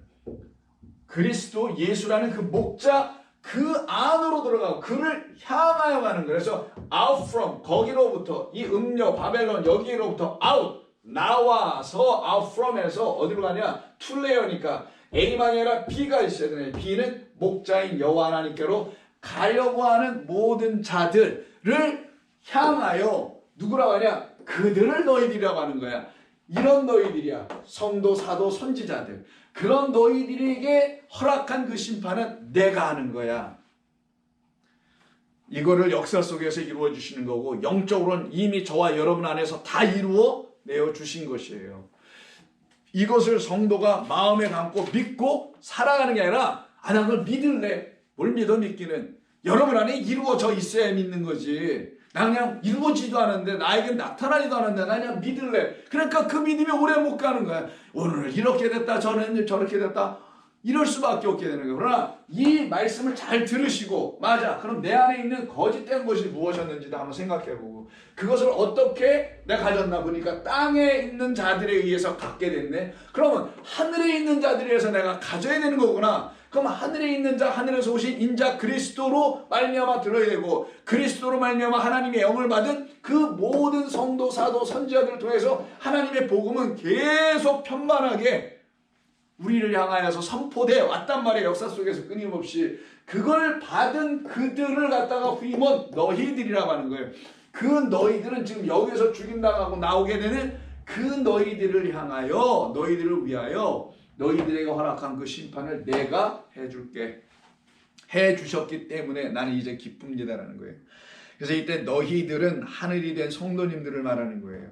[SPEAKER 1] 그리스도 예수라는 그 목자, 그 안으로 들어가고 그를 향하여 가는 거예요. 그래서 out from, 거기로부터, 이 음료 바벨론 여기로부터 out, 나와서 out from에서 어디로 가냐? 툴레어니까 A만이 아니라 B가 있어야 되네. B는 목자인 여호와 하나님께로 가려고 하는 모든 자들을 향하여 누구라고 하냐? 그들을 너희들이라고 하는 거야. 이런 너희들이야. 성도, 사도, 선지자들. 그런 너희들에게 허락한 그 심판은 내가 하는 거야. 이거를 역사 속에서 이루어 주시는 거고, 영적으로는 이미 저와 여러분 안에서 다 이루어 내어 주신 것이에요. 이것을 성도가 마음에 담고 믿고 살아가는 게 아니라, 나 그걸 믿을래. 뭘 믿어 믿기는. 여러분 안에 이루어져 있어야 믿는 거지. 나 그냥 이루어지도 않았는데, 나에게 나타나지도 않았는데 나 그냥 믿을래. 그러니까 그 믿음이 오래 못 가는 거야. 오늘 이렇게 됐다, 저는 저렇게 됐다, 이럴 수밖에 없게 되는 거예요. 그러나 이 말씀을 잘 들으시고, 맞아, 그럼 내 안에 있는 거짓된 것이 무엇이었는지도 한번 생각해보고, 그것을 어떻게 내가 가졌나 보니까 땅에 있는 자들에 의해서 갖게 됐네. 그러면 하늘에 있는 자들에 의해서 내가 가져야 되는 거구나. 그럼 하늘에 있는 자, 하늘에서 오신 인자 그리스도로 말미암아 들어야 되고, 그리스도로 말미암아 하나님의 영을 받은 그 모든 성도, 사도, 선지자들을 통해서 하나님의 복음은 계속 편만하게 우리를 향하여서 선포되어 왔단 말이에요. 역사 속에서 끊임없이. 그걸 받은 그들을 갖다가 후임은 너희들이라고 하는 거예요. 그 너희들은 지금 여기서 죽임당하고 나오게 되는 그 너희들을 향하여, 너희들을 위하여 너희들에게 허락한 그 심판을 내가 해줄게. 해주셨기 때문에 나는 이제 기쁩니다라는 거예요. 그래서 이때 너희들은 하늘이 된 성도님들을 말하는 거예요.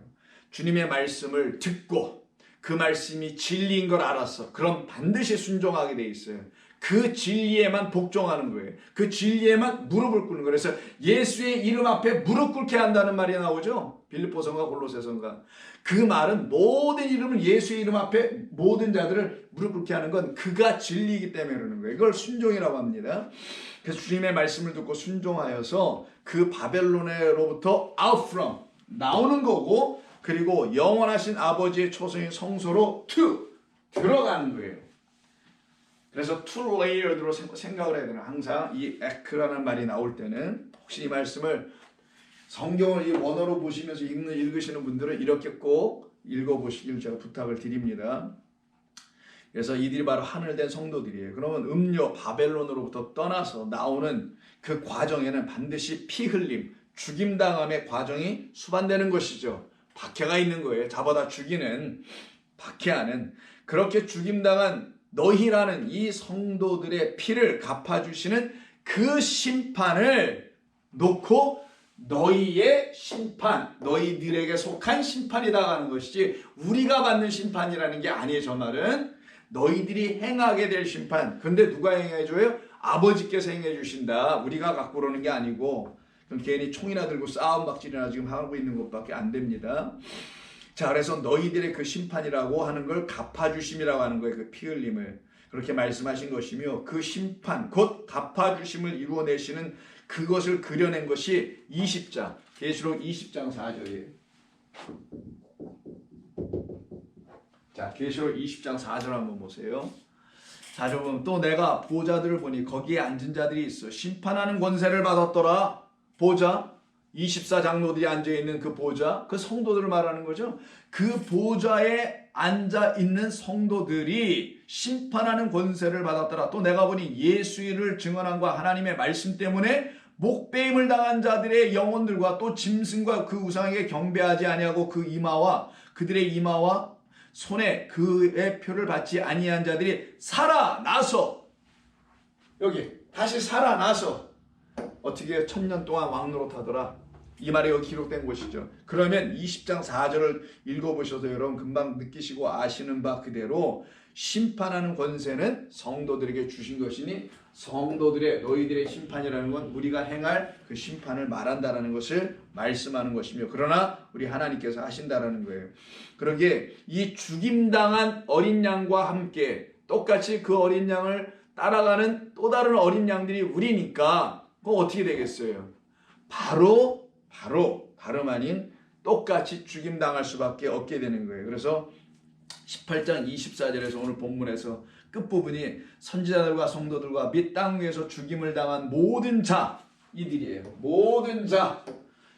[SPEAKER 1] 주님의 말씀을 듣고 그 말씀이 진리인 걸 알았어. 그럼 반드시 순종하게 돼 있어요. 그 진리에만 복종하는 거예요. 그 진리에만 무릎을 꿇는 거예요. 그래서 예수의 이름 앞에 무릎 꿇게 한다는 말이 나오죠. 빌립보서인가 골로새서인가. 그 말은 모든 이름을, 예수의 이름 앞에 모든 자들을 무릎 꿇게 하는 건 그가 진리이기 때문에 그러는 거예요. 이걸 순종이라고 합니다. 그래서 주님의 말씀을 듣고 순종하여서 그 바벨론으로부터 out from, 나오는 거고, 그리고 영원하신 아버지의 초성인 성소로 to, 들어가는 거예요. 그래서 two layered로 생각을 해야 되는, 항상 이 에크라는 말이 나올 때는 혹시 이 말씀을 성경을 이 원어로 보시면서 읽으시는 분들은 이렇게 꼭 읽어보시길 제가 부탁을 드립니다. 그래서 이들이 바로 하늘된 성도들이에요. 그러면 음료 바벨론으로부터 떠나서 나오는 그 과정에는 반드시 피 흘림, 죽임당함의 과정이 수반되는 것이죠. 박해가 있는 거예요. 잡아다 죽이는, 박해하는. 그렇게 죽임당한 너희라는 이 성도들의 피를 갚아주시는 그 심판을 놓고 너희의 심판, 너희들에게 속한 심판이다 하는 것이지 우리가 받는 심판이라는 게 아니에요. 저 말은 너희들이 행하게 될 심판. 근데 누가 행해줘요? 아버지께서 행해주신다. 우리가 갖고 오는 게 아니고, 그럼 괜히 총이나 들고 싸움박질이나 지금 하고 있는 것밖에 안 됩니다. 자, 그래서 너희들의 그 심판이라고 하는 걸 갚아주심이라고 하는 거예요. 그 피 흘림을. 그렇게 말씀하신 것이며, 그 심판, 곧 갚아주심을 이루어내시는 그것을 그려낸 것이 20장, 계시록 20장 4절이에요. 자, 계시록 20장 4절 한번 보세요. 4절 보면 또 내가 보좌들을 보니 거기에 앉은 자들이 있어 심판하는 권세를 받았더라. 보좌, 24장로들이 앉아있는 그 보좌, 그 성도들을 말하는 거죠. 그 보좌에 앉아있는 성도들이 심판하는 권세를 받았더라. 또 내가 보니 예수를 증언함과 하나님의 말씀 때문에 목배임을 당한 자들의 영혼들과 또 짐승과 그 우상에게 경배하지 아니하고 그 이마와 그들의 이마와 손에 그의 표를 받지 아니한 자들이 살아나서, 여기 다시 살아나서 어떻게 1000년 동안 왕노릇하더라. 이 말이 여기 기록된 곳이죠. 그러면 20장 4절을 읽어보셔도 여러분 금방 느끼시고 아시는 바 그대로 심판하는 권세는 성도들에게 주신 것이니 성도들의 너희들의 심판이라는 건 우리가 행할 그 심판을 말한다라는 것을 말씀하는 것이며 그러나 우리 하나님께서 하신다라는 거예요. 그러기에 이 죽임당한 어린 양과 함께 똑같이 그 어린 양을 따라가는 또 다른 어린 양들이 우리니까 그거 어떻게 되겠어요? 다름 아닌 똑같이 죽임당할 수밖에 없게 되는 거예요. 그래서 18장 24절에서 오늘 본문에서 끝부분이 선지자들과 성도들과 및 땅 위에서 죽임을 당한 모든 자 이들이에요. 모든 자,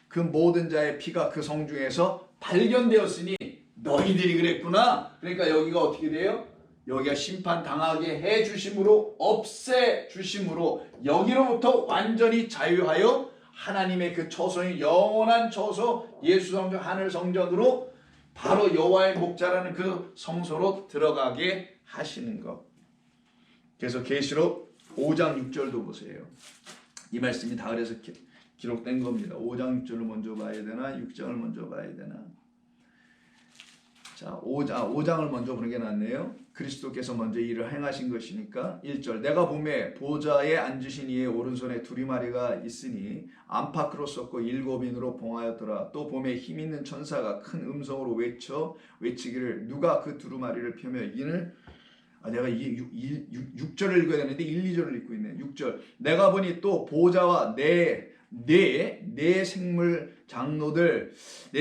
[SPEAKER 1] 그 모든 자의 피가 그 성 중에서 발견되었으니 너희들이 그랬구나. 그러니까 여기가 어떻게 돼요? 여기가 심판당하게 해주심으로 없애주심으로 여기로부터 완전히 자유하여 하나님의 그 처소인 영원한 처소 예수 성전 하늘 성전으로 바로 여호와의 목자라는 그 성소로 들어가게 하시는 것. 그래서 계시록 5장 6절도 보세요. 이 말씀이 다 그래서 기록된 겁니다. 5장 6절을 먼저 봐야 되나 6장을 먼저 봐야 되나. 자, 5장을 먼저 보는 게 낫네요. 그리스도께서 먼저 일을 행하신 것이니까 1절 내가 보매 보좌에 앉으신 이의 오른손에 두리마리가 있으니 안팎으로 섰고 7인으로 봉하였더라. 또 보매 힘있는 천사가 큰 음성으로 외치기를 누가 그 두루마리를 펴며 이는 내가 6절을 읽어야 되는데 1, 2절을 읽고 있네. 6절 내가 보니 또 보좌와 내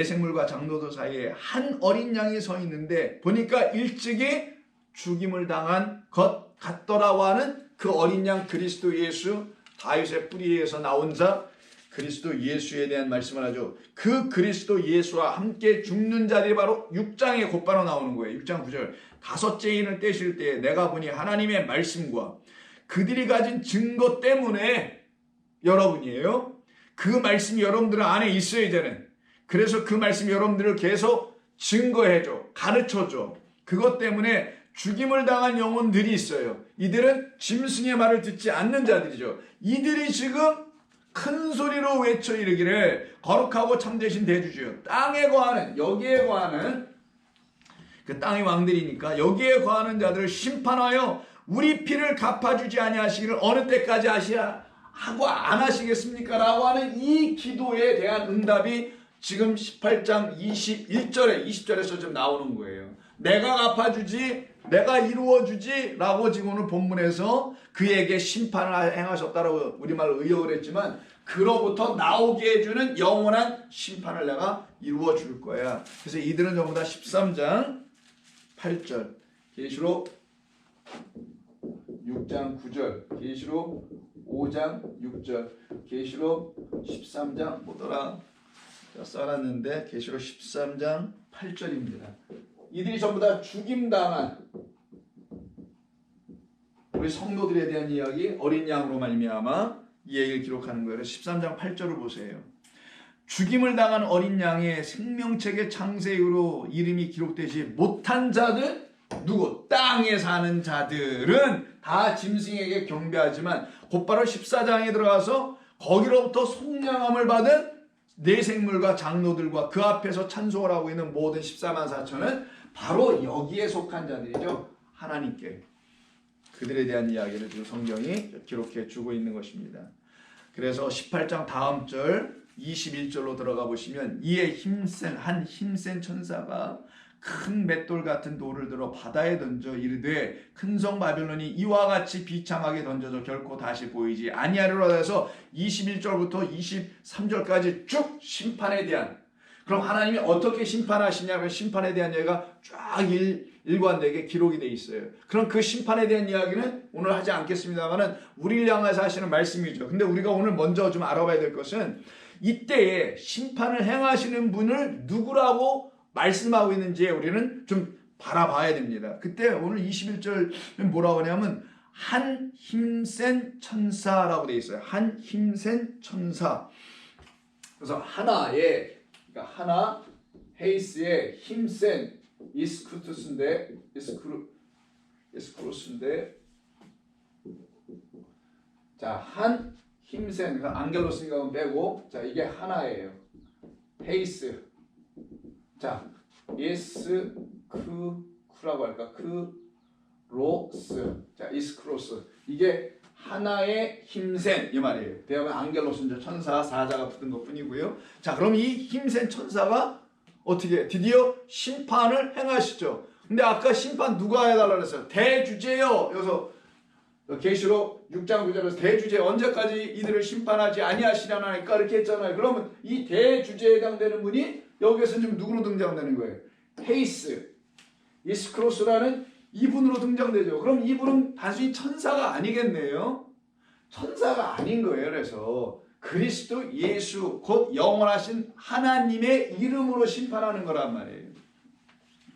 [SPEAKER 1] 생물과 장로들 사이에 한 어린 양이 서 있는데 보니까 일찍이 죽임을 당한 것 같더라고 하는 그 어린 양 그리스도 예수 다윗의 뿌리에서 나온 자 그리스도 예수에 대한 말씀을 하죠. 그 그리스도 예수와 함께 죽는 자들이 바로 6장에 곧바로 나오는 거예요. 6장 9절 다섯째 인을 떼실 때에 내가 보니 하나님의 말씀과 그들이 가진 증거 때문에 여러분이에요. 그 말씀이 여러분들 안에 있어야 되는 그래서 그 말씀이 여러분들을 계속 증거해줘 가르쳐줘. 그것 때문에 죽임을 당한 영혼들이 있어요. 이들은 짐승의 말을 듣지 않는 자들이죠. 이들이 지금 큰 소리로 외쳐 이르기를 거룩하고 참되신 대주주여 땅에 거하는 여기에 거하는 그 땅의 왕들이니까 여기에 거하는 자들을 심판하여 우리 피를 갚아주지 아니하시기를 어느 때까지 하고 안 하시겠습니까? 라고 하는 이 기도에 대한 응답이 지금 18장 21절에 20절에서 좀 나오는 거예요. 내가 갚아주지 내가 이루어주지 라고 지금 오늘 본문에서 그에게 심판을 행하셨다라고 우리말로 의역을 했지만 그로부터 나오게 해주는 영원한 심판을 내가 이루어 줄 거야. 그래서 이들은 전부 다 13장 8절 계시록 6장 9절 계시록 5장 6절 계시록 13장 뭐더라 써놨는데 계시록 13장 8절입니다. 이들이 전부 다 죽임당한 우리 성도들에 대한 이야기 어린 양으로 말미암아 이 얘기를 기록하는 거예요. 13장 8절을 보세요. 죽임을 당한 어린 양의 생명책의 창세 이후로 이름이 기록되지 못한 자들 누구? 땅에 사는 자들은 다 짐승에게 경배하지만 곧바로 14장에 들어가서 거기로부터 속량함을 받은 내 생물과 장로들과 그 앞에서 찬송을 하고 있는 모든 14만 4천은 바로 여기에 속한 자들이죠. 하나님께 그들에 대한 이야기를 지금 성경이 기록해 주고 있는 것입니다. 그래서 18장 다음 절 21절로 들어가 보시면 이에 한 힘센 천사가 큰 맷돌 같은 돌을 들어 바다에 던져 이르되 큰 성 바벨론이 이와 같이 비참하게 던져져 결코 다시 보이지 아니하리라 해서 21절부터 23절까지 쭉 심판에 대한 그럼 하나님이 어떻게 심판하시냐면 심판에 대한 얘기가 쫙 일관되게 기록이 돼 있어요. 그럼 그 심판에 대한 이야기는 오늘 하지 않겠습니다만은 우리를 향해서 하시는 말씀이죠. 근데 우리가 오늘 먼저 좀 알아봐야 될 것은 이때에 심판을 행하시는 분을 누구라고 말씀하고 있는지 우리는 좀 바라봐야 됩니다. 그때 오늘 21절 뭐라고 하냐면 한 힘센 천사라고 되어 있어요. 한 힘센 천사. 그래서 하나의 그러니까 하나 헤이스의 힘센 이스크루스인데 자, 한 힘센 안겔로스니까 빼고 자 이게 하나예요. 헤이스. 자, 이스 크라고 할까? 크로스. 자, 이스 크로스. 이게 하나의 힘센 이 말이에요. 대화가 안겔로스는 천사, 사자가 붙은 것뿐이고요. 자, 그럼 이 힘센 천사가 어떻게 드디어 심판을 행하시죠. 근데 아까 심판 누가 해달라 그랬어요? 대주제요. 여기서 계시록 6장 9절에서 대주제 언제까지 이들을 심판하지 아니하시려나 하니까 이렇게 했잖아요. 그러면 이 대주제에 해당되는 분이 여기에서 지금 누구로 등장되는 거예요? 헤이스, 이스크로스라는 이분으로 등장되죠. 그럼 이분은 단순히 천사가 아니겠네요. 천사가 아닌 거예요. 그래서 그리스도 예수 곧 영원하신 하나님의 이름으로 심판하는 거란 말이에요.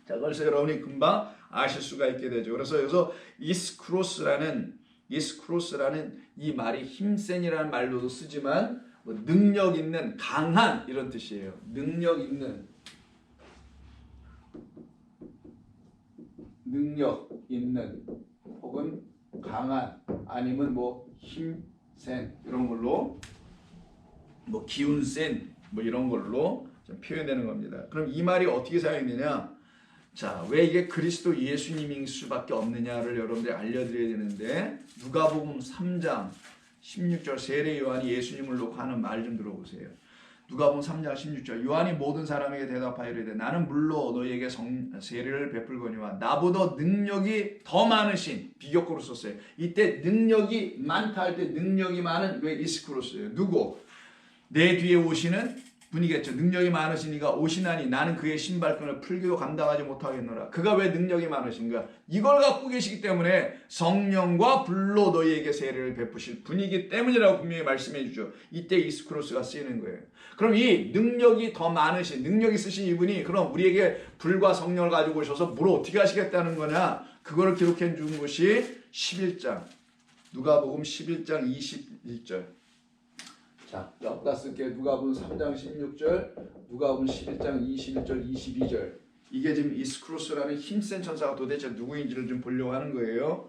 [SPEAKER 1] 자, 그래서 여러분이 금방 아실 수가 있게 되죠. 그래서 여기서 이스크로스라는 이 말이 힘센이라는 말로도 쓰지만 뭐 능력 있는, 강한 이런 뜻이에요. 능력 있는 혹은 강한 아니면 뭐 힘센 이런 걸로 뭐 기운 센 뭐 이런 걸로 좀 표현되는 겁니다. 그럼 이 말이 어떻게 사용되냐? 자, 왜 이게 그리스도 예수님인 수밖에 없느냐를 여러분들이 알려드려야 되는데 누가복음 3장 16절 세례 요한이 예수님을 놓고 하는 말 좀 들어보세요. 누가복음 3장 16절 요한이 모든 사람에게 대답하여 이르되 나는 물로 너희에게 세례를 베풀거니와 나보다 능력이 더 많으신 비교급으로 썼어요. 이때 능력이 많다 할 때 능력이 많은 왜 이스크로스예요. 누구? 내 뒤에 오시는 분이겠죠. 능력이 많으시니까 오시나니 나는 그의 신발끈을 풀기도 감당하지 못하겠노라. 그가 왜 능력이 많으신가? 이걸 갖고 계시기 때문에 성령과 불로 너희에게 세례를 베푸실 분이기 때문이라고 분명히 말씀해 주죠. 이때 이스크로스가 쓰이는 거예요. 그럼 이 능력이 더 많으신, 능력 있으신 이분이 그럼 우리에게 불과 성령을 가지고 오셔서 뭘 어떻게 하시겠다는 거냐? 그거를 기록해 준 것이 11장 누가복음 11장 21절. 자, 여기다 쓸게요. 누가복음 3장 16절, 누가복음 11장 21절, 22절. 이게 지금 이스크로스라는 힘센 천사가 도대체 누구인지를 좀 보려고 하는 거예요.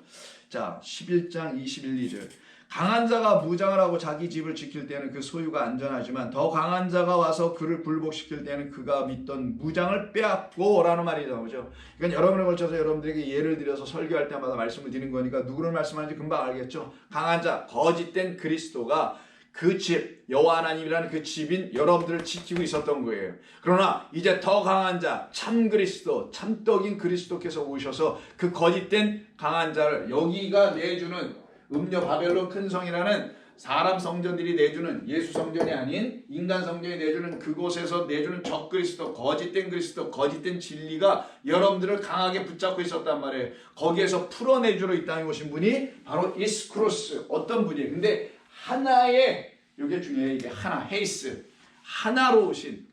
[SPEAKER 1] 자, 11장 21, 2절. 강한 자가 무장을 하고 자기 집을 지킬 때는 그 소유가 안전하지만 더 강한 자가 와서 그를 굴복시킬 때는 그가 믿던 무장을 빼앗고 라는 말이 나오죠. 이건 여러 번에 걸쳐서 여러분들에게 예를 들어서 설교할 때마다 말씀을 드리는 거니까 누구를 말씀하는지 금방 알겠죠. 강한 자, 거짓된 그리스도가 그 집, 여호와 하나님이라는 그 집인 여러분들을 지키고 있었던 거예요. 그러나 이제 더 강한 자, 참 그리스도, 참떡인 그리스도께서 오셔서 그 거짓된 강한 자를 여기가 내주는 음녀 바벨론 큰 성이라는 사람 성전들이 내주는 예수 성전이 아닌 인간 성전이 내주는 그곳에서 내주는 적 그리스도, 거짓된 그리스도, 거짓된 진리가 여러분들을 강하게 붙잡고 있었단 말이에요. 거기에서 풀어내주러 이 땅에 오신 분이 바로 이스크로스, 어떤 분이에요. 근데 하나의, 이게 중요해요. 이게 하나, 헤이스, 하나로 오신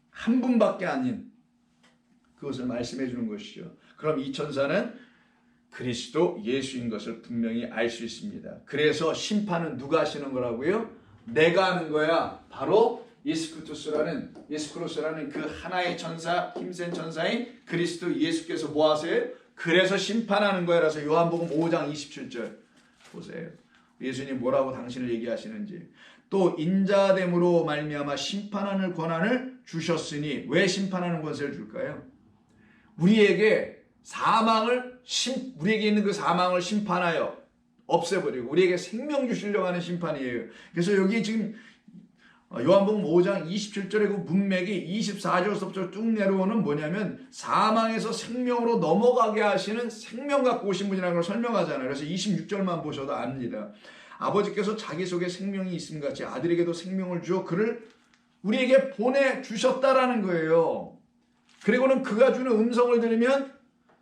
[SPEAKER 1] 한 분밖에 아닌 그것을 말씀해 주는 것이죠. 그럼 이 천사는 그리스도 예수인 것을 분명히 알 수 있습니다. 그래서 심판은 누가 하시는 거라고요? 내가 하는 거야. 바로 이스크로스라는 그 하나의 천사, 힘센 천사인 그리스도 예수께서 뭐 하세요? 그래서 심판하는 거야. 그래서 요한복음 5장 27절 보세요. 예수님 뭐라고 당신을 얘기하시는지. 또 인자됨으로 말미암아 심판하는 권한을 주셨으니 왜 심판하는 권세를 줄까요? 우리에게 우리에게 있는 그 사망을 심판하여 없애버리고 우리에게 생명 주시려고 하는 심판이에요. 그래서 여기 지금 요한복음 5장 27절의 그 문맥이 24절부터 쭉 내려오는 뭐냐면 사망에서 생명으로 넘어가게 하시는 생명 갖고 오신 분이라는 걸 설명하잖아요. 그래서 26절만 보셔도 압니다. 아버지께서 자기 속에 생명이 있음 같이 아들에게도 생명을 주어 그를 우리에게 보내주셨다라는 거예요. 그리고는 그가 주는 음성을 들으면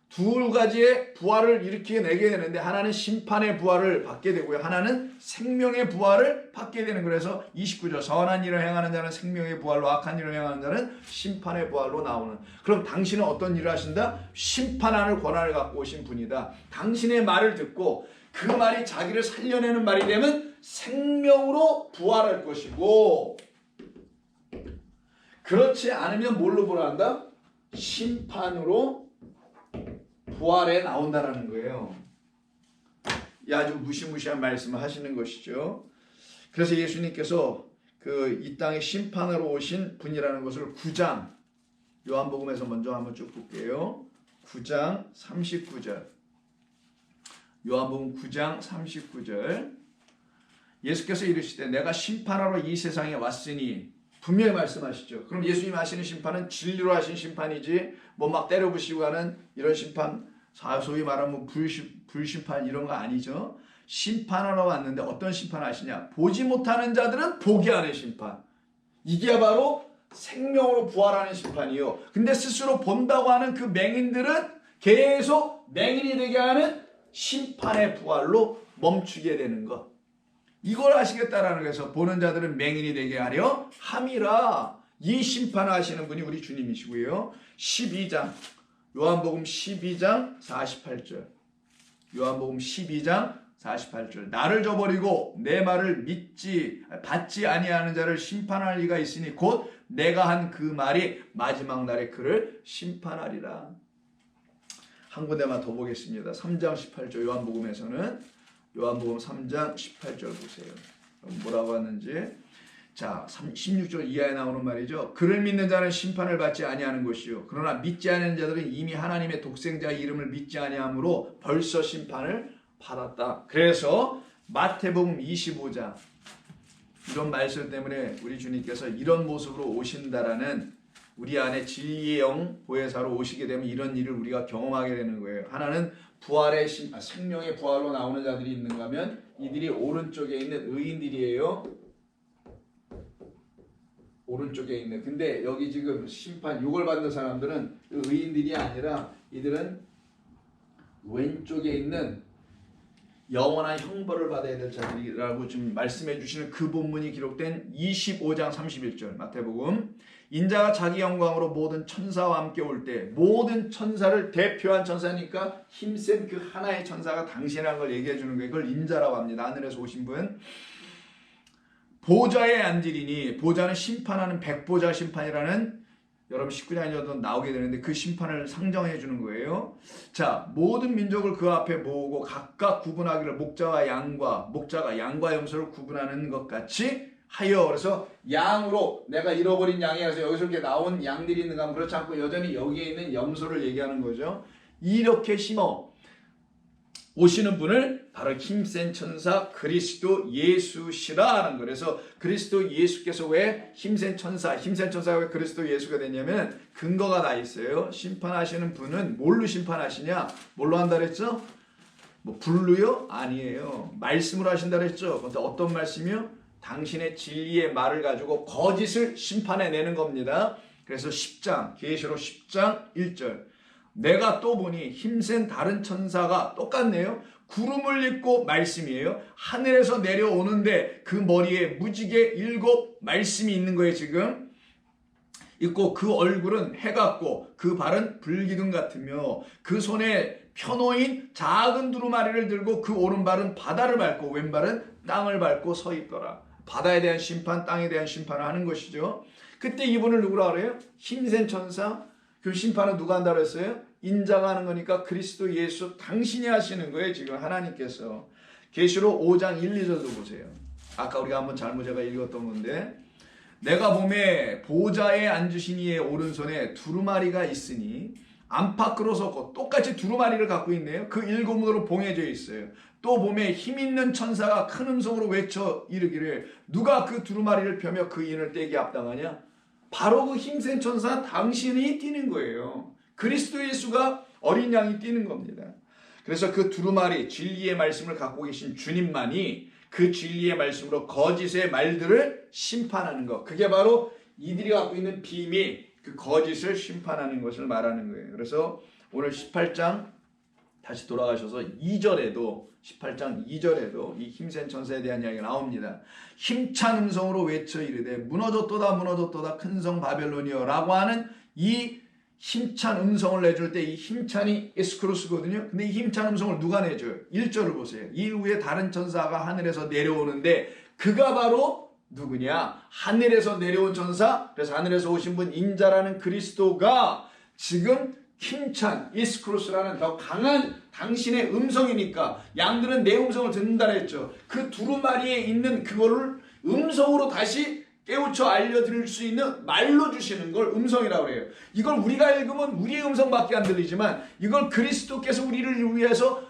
[SPEAKER 1] 두 가지의 부활을 일으키게 내게 되는데 하나는 심판의 부활을 받게 되고요. 하나는 생명의 부활을 받게 되는 거예요. 그래서 29절 선한 일을 행하는 자는 생명의 부활로 악한 일을 행하는 자는 심판의 부활로 나오는. 그럼 당신은 어떤 일을 하신다? 심판하는 권한을 갖고 오신 분이다. 당신의 말을 듣고 그 말이 자기를 살려내는 말이 되면 생명으로 부활할 것이고 그렇지 않으면 뭘로 부활한다? 심판으로 부활에 나온다라는 거예요. 아주 무시무시한 말씀을 하시는 것이죠. 그래서 예수님께서 이 땅에 심판하러 오신 분이라는 것을 9장 요한복음에서 먼저 한번 쭉 볼게요. 9장 39절. 요한복음 9장 39절. 예수께서 이르시되 내가 심판하러 이 세상에 왔으니, 분명히 말씀하시죠. 그럼 예수님이 하시는 심판은 진리로 하신 심판이지 뭐 막 때려부시고 하는 이런 심판, 소위 말하면 불심판 이런 거 아니죠. 심판하러 왔는데 어떤 심판 하시냐? 보지 못하는 자들은 보게 하는 심판. 이게 바로 생명으로 부활하는 심판이요. 근데 스스로 본다고 하는 그 맹인들은 계속 맹인이 되게 하는 심판의 부활로 멈추게 되는 것. 이걸 하시겠다라는 거에서 보는 자들은 맹인이 되게 하려 함이라. 이 심판을 하시는 분이 우리 주님이시고요. 12장 요한복음 12장 48절. 요한복음 12장 48절. 나를 저버리고 내 말을 받지 아니하는 자를 심판할 리가 있으니 곧 내가 한 그 말이 마지막 날에 그를 심판하리라. 한 군데만 더 보겠습니다. 3장 18절. 요한복음 3장 18절 보세요. 뭐라고 하는지. 자, 16절 이하에 나오는 말이죠. 그를 믿는 자는 심판을 받지 아니하는 것이요. 그러나 믿지 않는 자들은 이미 하나님의 독생자의 이름을 믿지 아니함으로 벌써 심판을 받았다. 그래서 마태복음 25장 이런 말씀 때문에 우리 주님께서 이런 모습으로 오신다라는, 우리 안에 진리의 영 보혜사로 오시게 되면 이런 일을 우리가 경험하게 되는 거예요. 하나는 부활의 생명의 부활로 나오는 자들이 있는가 하면 이들이 오른쪽에 있는 의인들이에요. 오른쪽에 있는. 근데 여기 지금 심판 욕을 받는 사람들은 의인들이 아니라 이들은 왼쪽에 있는 영원한 형벌을 받아야 될 자들이라고 지금 말씀해 주시는 그 본문이 기록된 25장 31절 마태복음. 인자가 자기 영광으로 모든 천사와 함께 올 때, 모든 천사를 대표한 천사니까 힘센 그 하나의 천사가 당신이라는 걸 얘기해 주는 거예요. 그걸 인자라고 합니다. 하늘에서 오신 분. 보좌에 앉으리니, 보좌는 심판하는 백보자 심판이라는, 여러분 19장에도 나오게 되는데 그 심판을 상정해 주는 거예요. 자, 모든 민족을 그 앞에 모으고 각각 구분하기를 목자가 양과 염소를 구분하는 것 같이 하여. 그래서 양으로, 내가 잃어버린 양이라서 여기서 이렇게 나온 양들이 있는가 하면 그렇지 않고 여전히 여기에 있는 염소를 얘기하는 거죠. 이렇게 심어 오시는 분을 바로 힘센 천사 그리스도 예수시라 하는 거예요. 그래서 그리스도 예수께서 왜 힘센 천사가 왜 그리스도 예수가 됐냐면 근거가 다 있어요. 심판하시는 분은 뭘로 심판하시냐? 뭘로 한다 그랬죠? 뭐 불로요? 아니에요. 말씀으로 하신다 그랬죠? 근데 어떤 말씀이요? 당신의 진리의 말을 가지고 거짓을 심판해내는 겁니다. 그래서 10장, 계시록 10장 1절. 내가 또 보니 힘센 다른 천사가, 똑같네요. 구름을 입고, 말씀이에요. 하늘에서 내려오는데 그 머리에 무지개 7 말씀이 있는 거예요. 지금 있고, 그 얼굴은 해 같고 그 발은 불기둥 같으며 그 손에 펴놓인 작은 두루마리를 들고 그 오른발은 바다를 밟고 왼발은 땅을 밟고 서 있더라. 바다에 대한 심판, 땅에 대한 심판을 하는 것이죠. 그때 이분을 누구라 그래요? 힘센 천사. 그 심판은 누가 한다고 했어요? 인자가 하는 거니까 그리스도 예수 당신이 하시는 거예요. 지금 하나님께서. 계시록 5장 1, 2절도 보세요. 아까 우리가 한번 잘못 제가 읽었던 건데, 내가 보매 보좌에 앉으신 이의 오른손에 두루마리가 있으니 안팎으로 섰고, 똑같이 두루마리를 갖고 있네요. 그 7문으로 봉해져 있어요. 또 보매 힘있는 천사가 큰 음성으로 외쳐 이르기를 누가 그 두루마리를 펴며 그 인을 떼기 합당하냐? 바로 그 힘센 천사 당신이 뛰는 거예요. 그리스도 예수가 어린 양이 뛰는 겁니다. 그래서 그 두루마리, 진리의 말씀을 갖고 계신 주님만이 그 진리의 말씀으로 거짓의 말들을 심판하는 것. 그게 바로 이들이 갖고 있는 비밀, 그 거짓을 심판하는 것을 말하는 거예요. 그래서 오늘 18장 다시 돌아가셔서 2절에도, 18장 2절에도 이 힘센 천사에 대한 이야기가 나옵니다. 힘찬 음성으로 외쳐 이르되 무너졌도다 무너졌도다 큰 성 바벨론이여 라고 하는 이 힘찬 음성을 내줄 때 이 힘찬이 에스크로스거든요. 근데 이 힘찬 음성을 누가 내줘요? 1절을 보세요. 이 후에 다른 천사가 하늘에서 내려오는데 그가 바로 누구냐? 하늘에서 내려온 천사. 그래서 하늘에서 오신 분 인자라는 그리스도가 지금 힘찬 이스크로스라는 더 강한 당신의 음성이니까, 양들은 내 음성을 듣는다 했죠. 그 두루마리에 있는 그거를 음성으로 다시 깨우쳐 알려드릴 수 있는 말로 주시는 걸 음성이라고 해요. 이걸 우리가 읽으면 우리의 음성밖에 안 들리지만 이걸 그리스도께서 우리를 위해서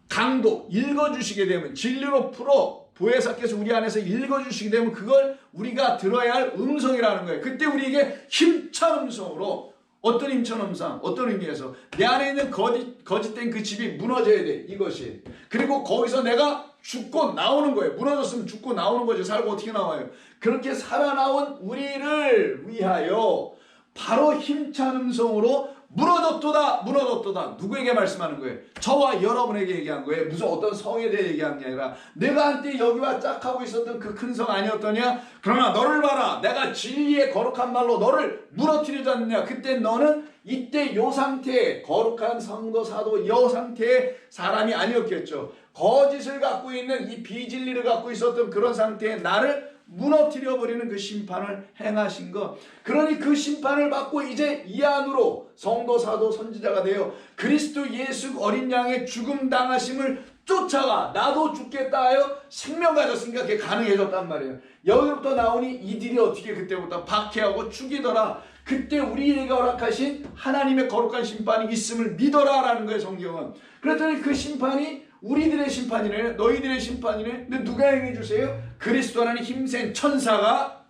[SPEAKER 1] 강도 읽어주시게 되면 진리로 풀어 보혜사께서 우리 안에서 읽어주시게 되면 그걸 우리가 들어야 할 음성이라는 거예요. 그때 우리에게 힘찬 음성으로 어떤 힘찬 음성, 어떤 의미에서 내 안에 있는 거짓된 그 집이 무너져야 돼. 이것이. 그리고 거기서 내가 죽고 나오는 거예요. 무너졌으면 죽고 나오는 거죠. 살고 어떻게 나와요? 그렇게 살아나온 우리를 위하여 바로 힘찬 음성으로 무너졌도다 무너졌도다. 누구에게 말씀하는 거예요? 저와 여러분에게 얘기한 거예요. 무슨 어떤 성에 대해 얘기한 게 아니라 내가 한때 여기와 짝 하고 있었던 그 큰 성 아니었더냐? 그러나 너를 봐라. 내가 진리의 거룩한 말로 너를 무너뜨리지 않느냐? 그때 너는 이때 요 상태에 거룩한 성도 사도 요 상태의 사람이 아니었겠죠. 거짓을 갖고 있는 이 비진리를 갖고 있었던 그런 상태에 나를 무너뜨려 버리는 그 심판을 행하신 것. 그러니 그 심판을 받고 이제 이 안으로 성도 사도 선지자가 되어 그리스도 예수 어린 양의 죽음 당하심을 쫓아가 나도 죽겠다 하여 생명 가졌으니까 그게 가능해졌단 말이에요. 여기부터 나오니 이들이 어떻게 그때부터 박해하고 죽이더라. 그때 우리에게 허락하신 하나님의 거룩한 심판이 있음을 믿어라라는 거예요. 성경은. 그랬더니 그 심판이 우리들의 심판이네, 너희들의 심판이네. 근데 누가 행해 주세요? 그리스도 하나님 힘센 천사가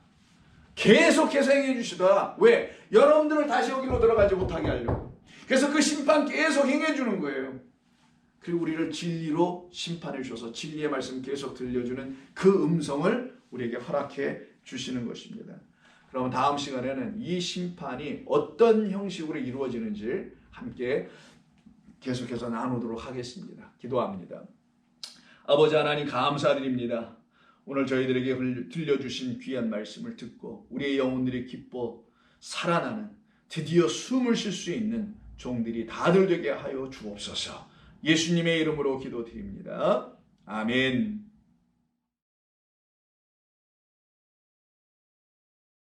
[SPEAKER 1] 계속해서 행해 주시더라. 왜? 여러분들을 다시 여기로 들어가지 못하게 하려고. 그래서 그 심판 계속 행해 주는 거예요. 그리고 우리를 진리로 심판해 주셔서 진리의 말씀 계속 들려주는 그 음성을 우리에게 허락해 주시는 것입니다. 그럼 다음 시간에는 이 심판이 어떤 형식으로 이루어지는지 함께 계속해서 나누도록 하겠습니다. 기도합니다. 아버지 하나님 감사드립니다. 오늘 저희들에게 들려주신 귀한 말씀을 듣고 우리의 영혼들이 기뻐 살아나는 드디어 숨을 쉴 수 있는 종들이 다들 되게 하여 주옵소서. 예수님의 이름으로 기도드립니다. 아멘.